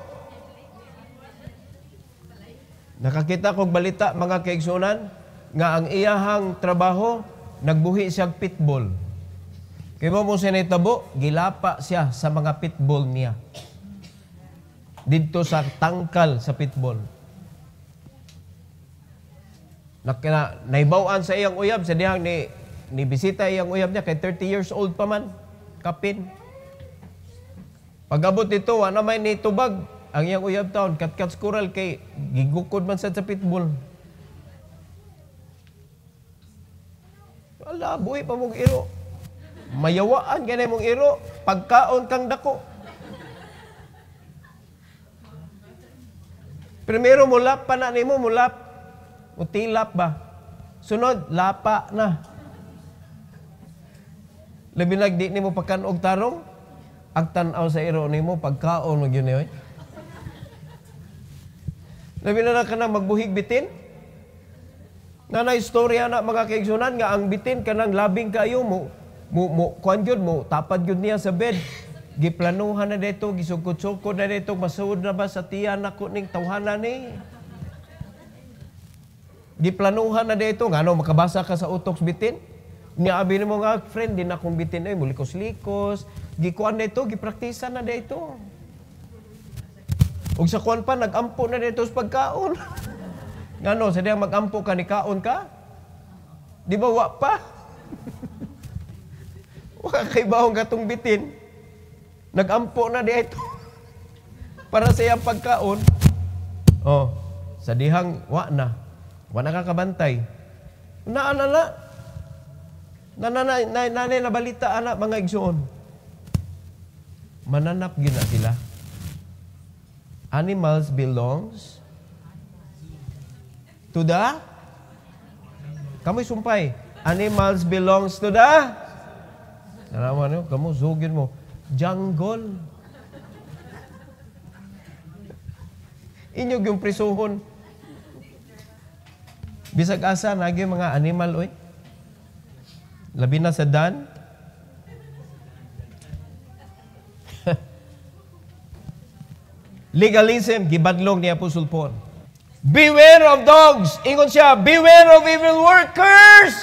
Nakakita kog balita mga kaigsunan nga ang iyahang trabaho nagbuhi siyang pitbull. Kay mo siya nitabo, gilapa siya sa mga pitbull niya. Dito sa tangkal sa pitbull. Naibawan sa iyang uyab, sa dihang ni bisita iyang uyab niya, kay 30 years old pa man, kapin. Pag-abot dito, ano may nitubag, ang iyang uyab taon, kat-kat squirrel, kay gigukod man sa pitbull. Wala, buhay pa mong iro. Mayawaan ka na mong iro, pagkaon kang dako. Primero, mulap pa na nimo, mulap. Utilap ba? Sunod, lapa na. Labi nagdi nimo pagkanog tarong, ang tanaw sa iro nimo, pagkaon mo yun eh. Labi na ka na magbuhig bitin. Nga na istorya na mga kaigsunan nga ang bitin kanang labing kayo mo kuan gyud mo tapad gyud niya sa bed. Giplanuhan na dito, gisugkod-sugkod na dito, masuod na ba sa tiyan ako ning tawhanan ni? Giplanuhan na dito, nga no, makabasa ka sa utok bitin? Niabi mo nga, friend, din akong bitin ay mulikos-likos. Gikuan na ito, gipraktisa na dito. Ug sa kuan pa, nag-ampo na dito sa pagkaon. Nga no, sa diyang mag-ampo ka, ni kaon ka? Di ba, wa pa? Wa kay baong katong bitin. Nag-ampo na dito para sa iyang pagkaon. Oh, sa dihang wa na kakabantay. Nanay na balita anak mga igsoon. Mananap gina sila. Animals belongs to the kamoy sumpay. Animals belongs to the naraman nyo, kamo zugin mo. Jungle. Inyog yung prisuhon. Bisag asa, nagi mga animal, oy. Labi na sa dan. Legalism, gibadlong ni Apostle Paul. Beware of dogs. Ingon siya, beware of evil workers.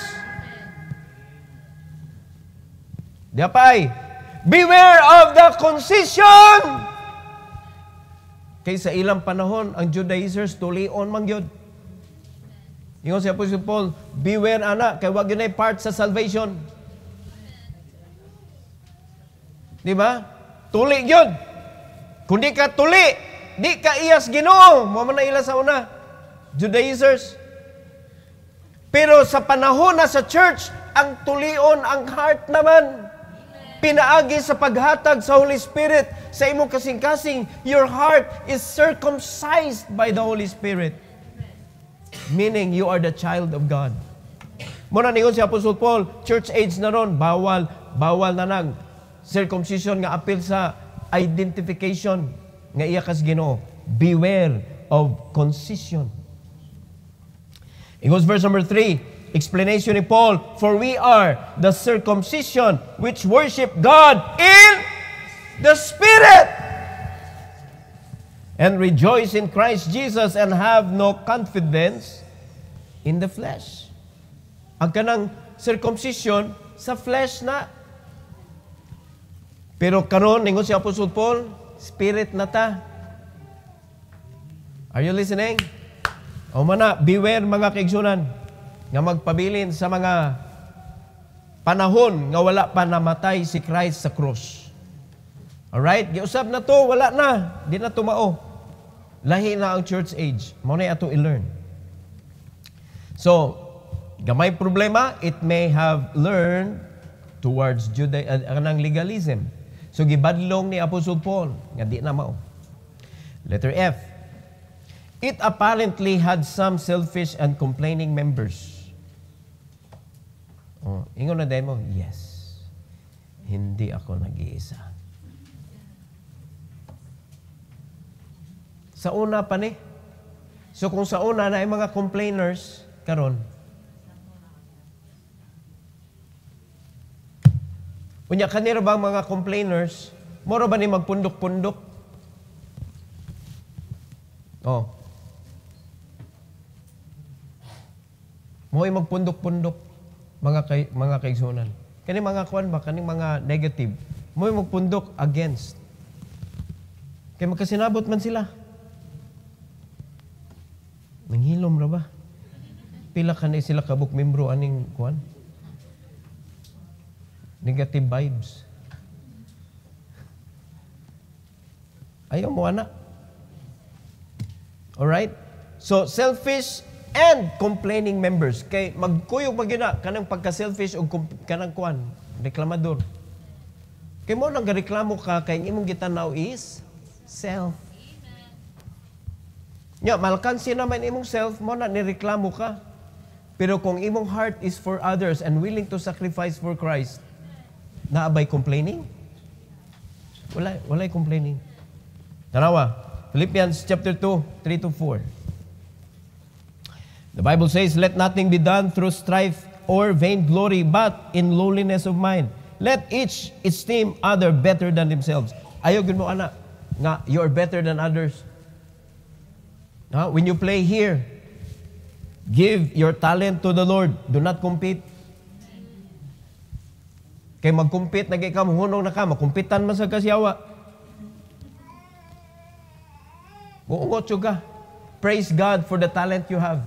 Diapay. Beware of the concision! Kay sa ilang panahon, ang Judaizers tulion man yun. Ingon si Apostle Paul, beware ana, kay wag yun ay part sa salvation. Di ba? Tuli yun. Kung di ka tuli, di ka iyas Ginoo. Mo man na ila sa una. Judaizers. Pero sa panahon na sa church, ang tulion, ang heart naman. Pinaagi sa paghatag sa Holy Spirit sa imong kasing-kasing, your heart is circumcised by the Holy Spirit. Meaning, you are the child of God. Muna ningon si Apostle Paul, church age na ron, bawal na nang circumcision nga apil sa identification nga iya kas Ginoo. Beware of concision. It goes verse number 3. Explanation ni Paul, for we are the circumcision which worship God in the Spirit and rejoice in Christ Jesus and have no confidence in the flesh. Ang kanang circumcision sa flesh na. Pero karon ningon si Apostle Paul, Spirit na ta. Are you listening? O mana, beware mga kaigsunan nga magpabilin sa mga panahon nga wala pa namatay si Christ sa cross. Alright? Giusab na to, wala na. Di na tumao. Lahi na ang church age. Mao na ato i-learn. So, gamay problema, it may have learned towards anang legalism. So, gibadlong ni Apostle Paul nga di na mao. Letter F. It apparently had some selfish and complaining members. Oh, ingon na dahil mo, yes, hindi ako nag-iisa. Sa una pa ni. So kung sa una na ay mga complainers, karon. Unya kanira ba mga complainers, moro ba ni magpundok-pundok? Oh. Mo'y magpundok-pundok. Mga kaigsunan. Kani mga kuan ba, kani mga negative, mo magpundok against. Kaya magkasinabot man sila. Nanghilom ra ba? Pila kanay sila kabuk membro aning kuan? Negative vibes. Ayaw mo ana. Alright? So, selfish and complaining members. Kay magkuyog magina kanang pagka-selfish o kanang kuan, reklamador. Kay mo nang gareklamo ka kay imong gitanaw is self. Nya malkansi naman imong self mo na nireklamo ka. Pero kung imong heart is for others and willing to sacrifice for Christ, naabay complaining? Walay complaining. Tanawa, Philippians chapter 2, 3-4. The Bible says, let nothing be done through strife or vainglory, but in lowliness of mind. Let each esteem other better than themselves. Ayaw gud mo ana nga you are better than others. When you play here, give your talent to the Lord. Do not compete. Kay mag-compete na kay ka hunong na ka, makumpitan man sa kasyawa. Buungot ka. Praise God for the talent you have.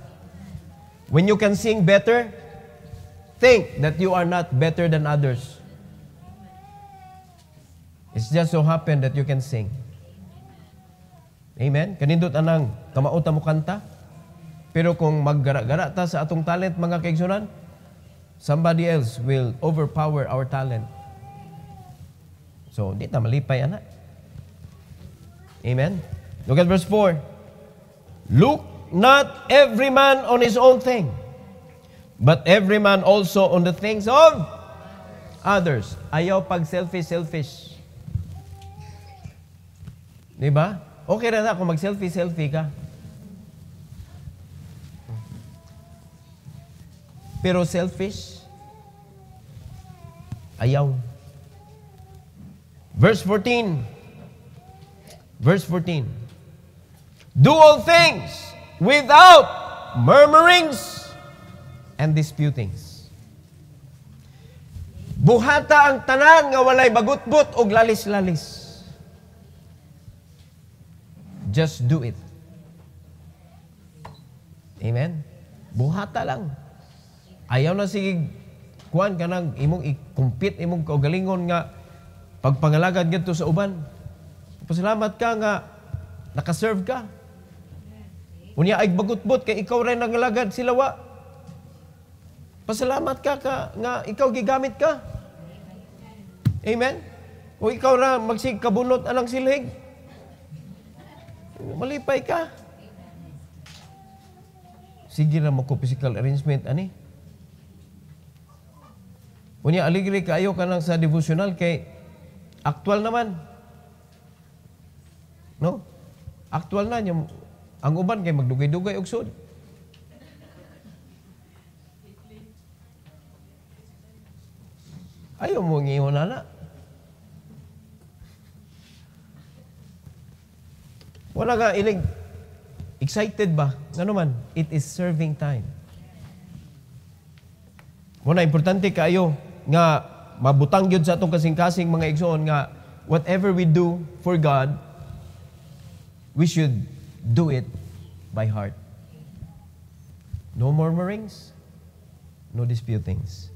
When you can sing better, think that you are not better than others. It's just so happen that you can sing. Amen? Kanindot anang kamauta mo kanta. Pero kung maggara-gara ta sa atong talent, mga kaigsunan, somebody else will overpower our talent. So, di ta malipay, anak. Amen? Look at verse 4. Look not every man on his own thing, but every man also on the things of others. Ayaw pag selfish. Diba? Okay na kung mag-selfie ka. Pero selfish, ayaw. Verse 14. Do all things without murmurings and disputings. Buhata ang tanan nga walay bagutbot og lalis-lalis. Just do it. Amen? Buhata lang. Ayaw na sige kuan ka nang imong i-compete imong kaugalingon nga pagpangalagad ngadto sa uban. Pasalamat ka nga nakaserve ka. Unya ay bagutbot kay ikaw rin nangalagad sila wa. Pasalamat ka nga ikaw gigamit ka. Amen? O ikaw ra magsigkabunot alang silhig. Malipay ka. Sige na mako physical arrangement ani. Unya aligri kaayo ka lang sa devotional kay aktual naman. No? Aktual na yung ang uban kay magdugay-dugay og sud. Ayaw mo ngihon na. Wala ka ilig excited ba? Ano man? It is serving time. Muna, importante kayo nga mabutang yun sa atong kasing-kasing mga igsoon nga whatever we do for God, we should do it by heart. No murmurings, no disputings.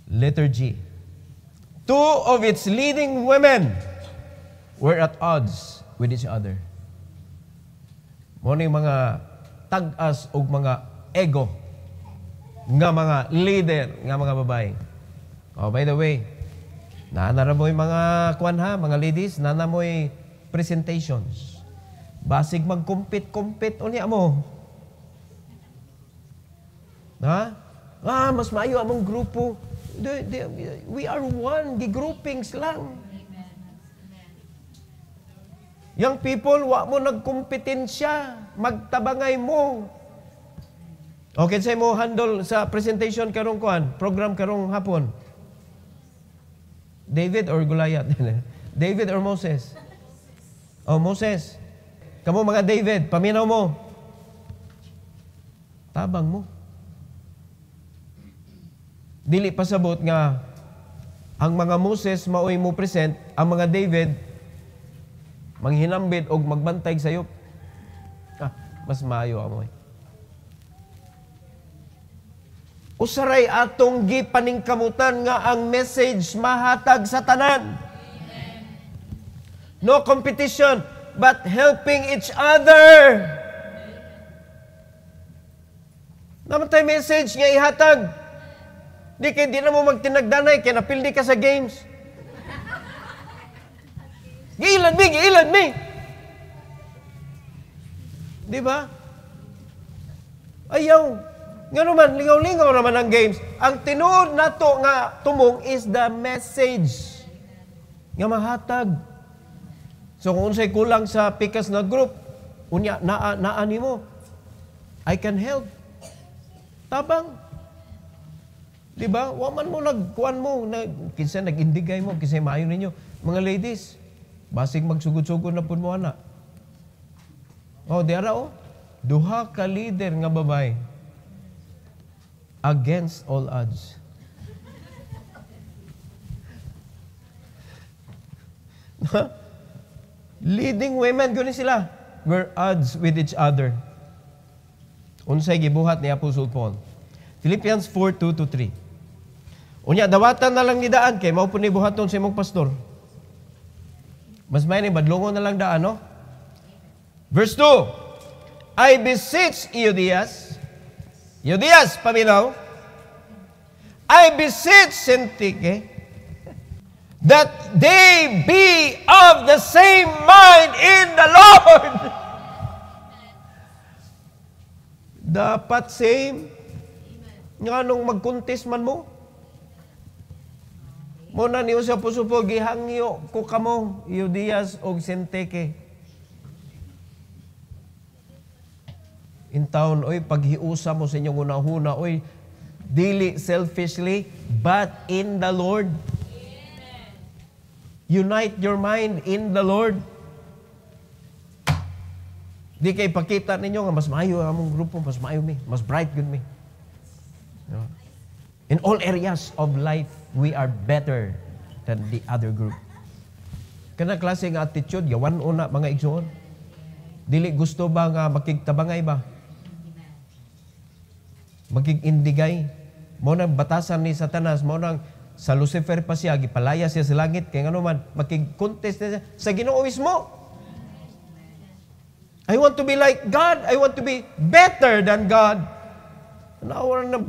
Letter G. Two of its leading women were at odds with each other. Muna yung mga tag-as o mga ego nga mga leader, nga mga babae. Oh, by the way, naanara mo yung mga kwan ha, mga ladies, naana mo yung presentations. Basig mag-compete unya mo. Ha? Mas maayo among grupo. We are one, the groupings lang. Young people, wa mo nagkompetensya, magtabangay mo. Okay, say mo handle sa presentation karong kuan, program karong hapon. David or Goliath? David or Moses? Oh, Moses. Kamu mga David, paminaw mo. Tabang mo. Dili pasabot nga ang mga Moses maoy mo present, ang mga David manghinambit og magbantay sayop. Mas maayo amoy. Usaray atong gipaningkamutan nga ang message mahatag sa tanan. No competition, but helping each other. Naman tayo message nga ihatag. Di na mo magtinagdanay, kaya napildi ka sa games. Giilan mi. Di ba? Ayaw. Nga naman, lingaw-lingaw naman ang games. Ang tinuod nato nga tumong is the message nga mahatag. So kung unsay kulang sa pikas na group, unya naani mo, I can help. Tabang. Di ba? Waman mo nagkuan mo, kinsa nag-indigay mo, kinsa maayo ninyo. Mga ladies, basig magsugod-sugod na pud mo ana. Oh, diara oh. Duha ka leader nga babae against all odds. Leading women, guni sila. Were odds with each other. Unsay gibuhat ni Apostle Paul. Philippians 4:2-3. Unya, dawatan na lang ni daan, kay mao po ni buhaton sa imong pastor. Mas may ni badlongon na lang daan, no? Verse 2. I beseech Euodias, paminaw. I beseech Syntyche, that they be of the same mind in the Lord. Dapat same. Nga nung mag-contest man mo. Muna niyo sa puso-po, gihangyo ko kamo, Euodias o Syntyche. In town, oy, paghiusa mo sa inyong unahuna, oy, dili selfishly, but in the Lord. Unite your mind in the Lord. Di kay pakita ninyo nga mas maayo among grupo, mas maayo mi, mas bright good mi. In all areas of life, we are better than the other group. Kana klase nga attitude, yawan una mga igsoon. Dili gusto ba nga makigtabangay ba? Magig-indigay. Mo nang batasan ni Satanas, mo nang sa Lucifer pa siya, gipalaya siya sa langit, kaya nga naman, makig-contest na siya sa Ginoo mismo. I want to be like God. I want to be better than God. Nawaran na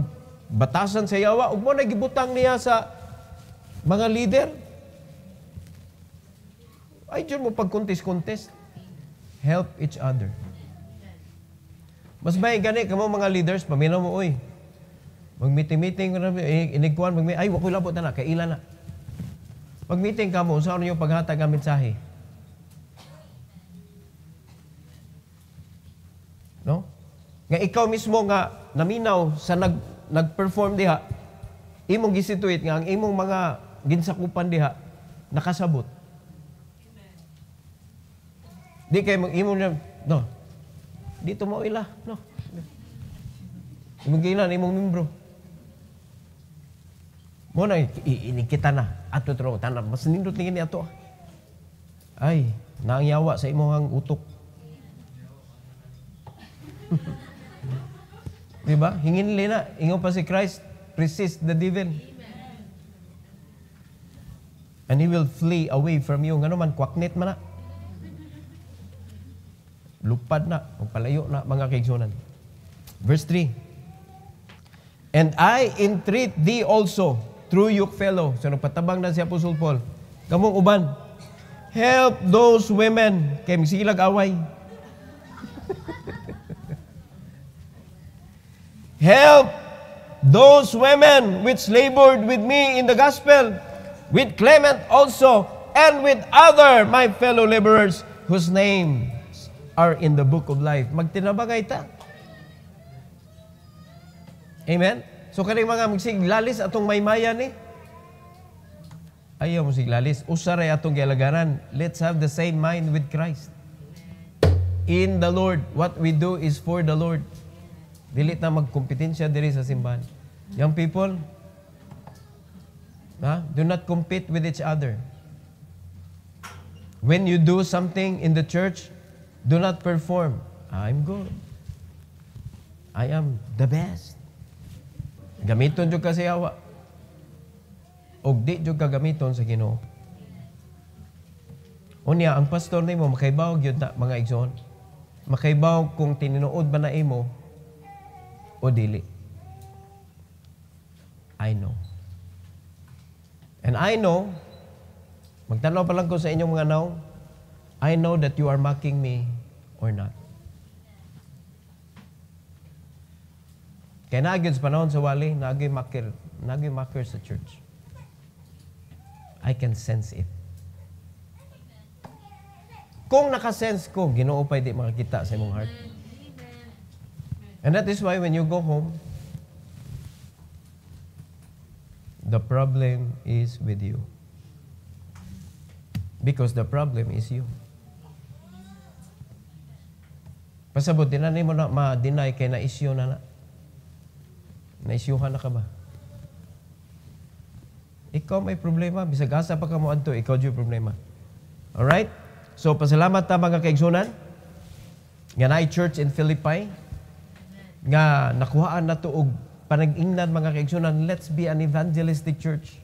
batasan sa yawa. Ug mo na gibutang niya sa mga leader. Ay, dyan mo pag-contest. Help each other. Mas may gani, kamo mga leaders, paminaw mo, oy. Mag-meeting-meeting, inigkuhan, ay, wakoy labot na, kaila na. Mag-meeting ka mo, saan yung paghatag ang mensahe? No? Nga ikaw mismo nga naminaw sa nag-perform diha, imong gisituit nga ang imong mga ginsakupan diha, nakasabot. Di kayo imong na, no, dito mo ila, no. Imong gilan, imong membro. Mo na, inikita na. Ato tro, tanap, mas nindot tingin ni ato. Ay, naangyawa sa imong utok. Diba? Hinginli na. Ingon pa si Christ, resist the devil. And he will flee away from you. Nga naman, kwaknit man na. Lupad na. Palayo na, mga kaigsunan. Verse 3. And I entreat thee also, through yoke fellow. So, nagpatabang na si Apostle Paul. Kamong uban, help those women. Kaya magsigilag away. Help those women which labored with me in the gospel, with Clement also, and with other my fellow laborers whose names are in the book of life. Magtinabagay ta. Amen? So, kaning mga magsiglalis atong maymayan eh. Ayaw mo siglalis. Usaray atong gialagaran. Let's have the same mind with Christ. In the Lord. What we do is for the Lord. Dili na magkompetensya diri sa simbahan. Young people, do not compete with each other. When you do something in the church, do not perform. I'm good. I am the best. Gamiton jud ka sa yawa. Og di jud ka gamiton sa Ginoo. Unya, ang pastor nimo makaibaw gyud na mga igsoon. Makaibaw kung tinuod ba na imo o dili. I know. And I know, magtanaw pa lang ko sa inyong mga naw, I know that you are mocking me or not. Kaya nagyod sa panahon sa wali, nagyoy maker sa church. I can sense it. Kung nakasense ko, Ginoo pa di makakita sa imong heart. And that is why when you go home, the problem is with you. Because the problem is you. Pasabot, di na mo na ma-deny kay na-issue na. Na-issuehan na ka ba? Ikaw may problema. Bisag asa pa ka mo adto, ikaw yung problema. Alright? So, pasalamat ta mga kaigsunan. Nga na church in Philippi. Nga nakuhaan na to og panag-ingnan mga kaigsunan. Let's be an evangelistic church.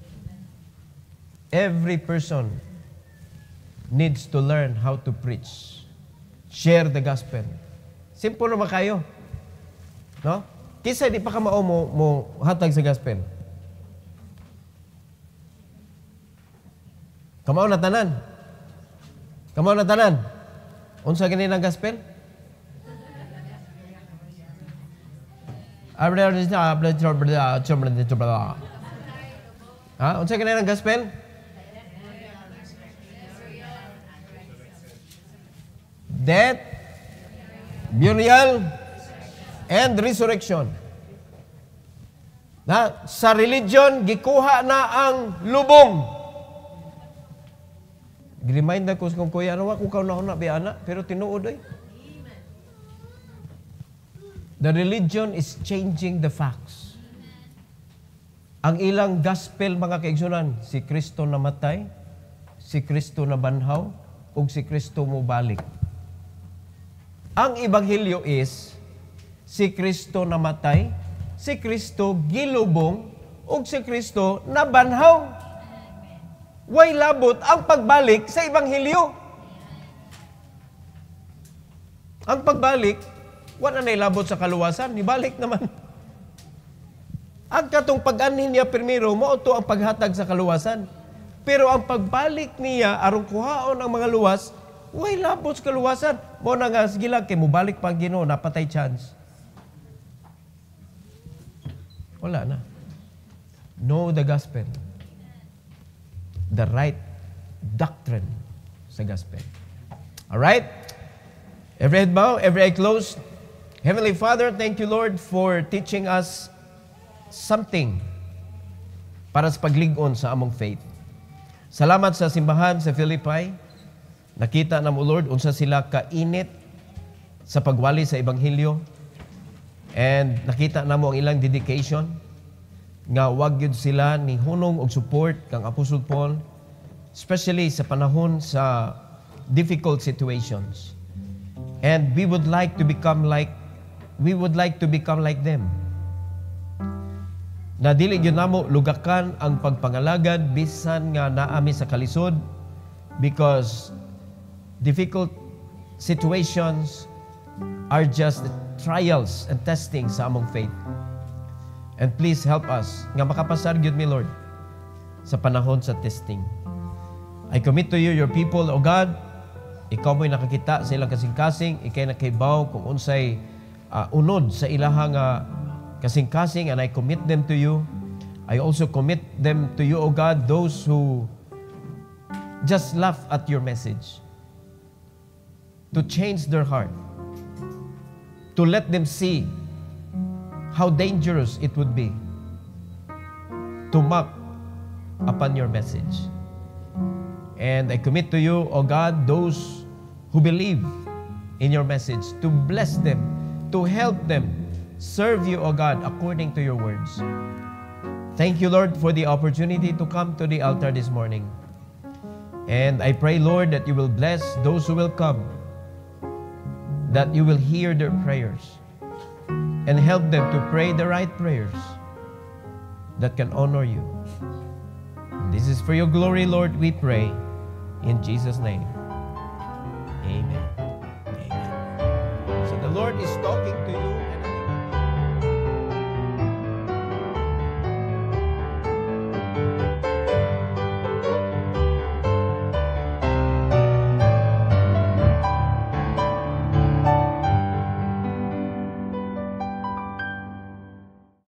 Every person needs to learn how to preach. Share the gospel. Simple naman kayo. No? Kisa di pa ka mao mo hatag sa gospel. Kamao na tanan. Kamao na tanan. Unsa gani ang gospel? Ha? Unsa gani ang gospel? Death, burial, and resurrection. Na, sa religion, gikuha na ang lubong. Remind na ko kung kuya, ano kung kaw na biyana, pero tinuod ay. The religion is changing the facts. Ang ilang gospel, mga kaigsunan, si Kristo namatay, si Kristo nabanhaw, ug si Kristo mo balik. Ang ebanghelyo is, si Kristo namatay, si Kristo gilubong, ug si Kristo nabanhaw. Way labot ang pagbalik sa ebanghelyo. Ang pagbalik, wala na ilabot sa kaluwasan, nibalik naman. Ang katong pag-anhin niya primero, mauto ang paghatag sa kaluwasan. Pero ang pagbalik niya, arong kuhaon ang mga luwas, way labot sa kaluwasan. Mo na nga, sige lang, kay mubalik pang Ginoo, napatay chance. Wala na. Know the gospel. The right doctrine sa gospel. Alright? Every head bow, every eye closed. Heavenly Father, thank you, Lord, for teaching us something para sa paglig-on sa among faith. Salamat sa simbahan sa Philippi. Nakita na mo, Lord, unsa sila kainit sa pagwali sa ebanghelyo. And nakita na mo ang ilang dedication nga wag yun sila ni hunong og support kang Apostle Paul, especially sa panahon sa difficult situations. And we would like to become like them. Na dili gyud namo lugakan ang pagpangalagad bisan nga naami sa kalisod, because difficult situations are just trials and testing sa among faith. And please help us nga makapasar gyud mi, Lord, sa panahon sa testing. I commit to you your people, O God. Ikaw mo'y nakakita sa ilang kasing-kasing, ikay nakaibaw kung unsay unod sa ilahang kasing-kasing, and I commit them to you. I also commit them to you, O God, those who just laugh at your message, to change their heart, to let them see how dangerous it would be to mock upon your message. And I commit to you, O God, those who believe in your message, to bless them, to help them serve you, O God, according to your words. Thank you, Lord, for the opportunity to come to the altar this morning. And I pray, Lord, that you will bless those who will come, that you will hear their prayers, and help them to pray the right prayers that can honor you. This is for your glory, Lord, we pray. In Jesus' name. Amen. Amen. So the Lord is talking.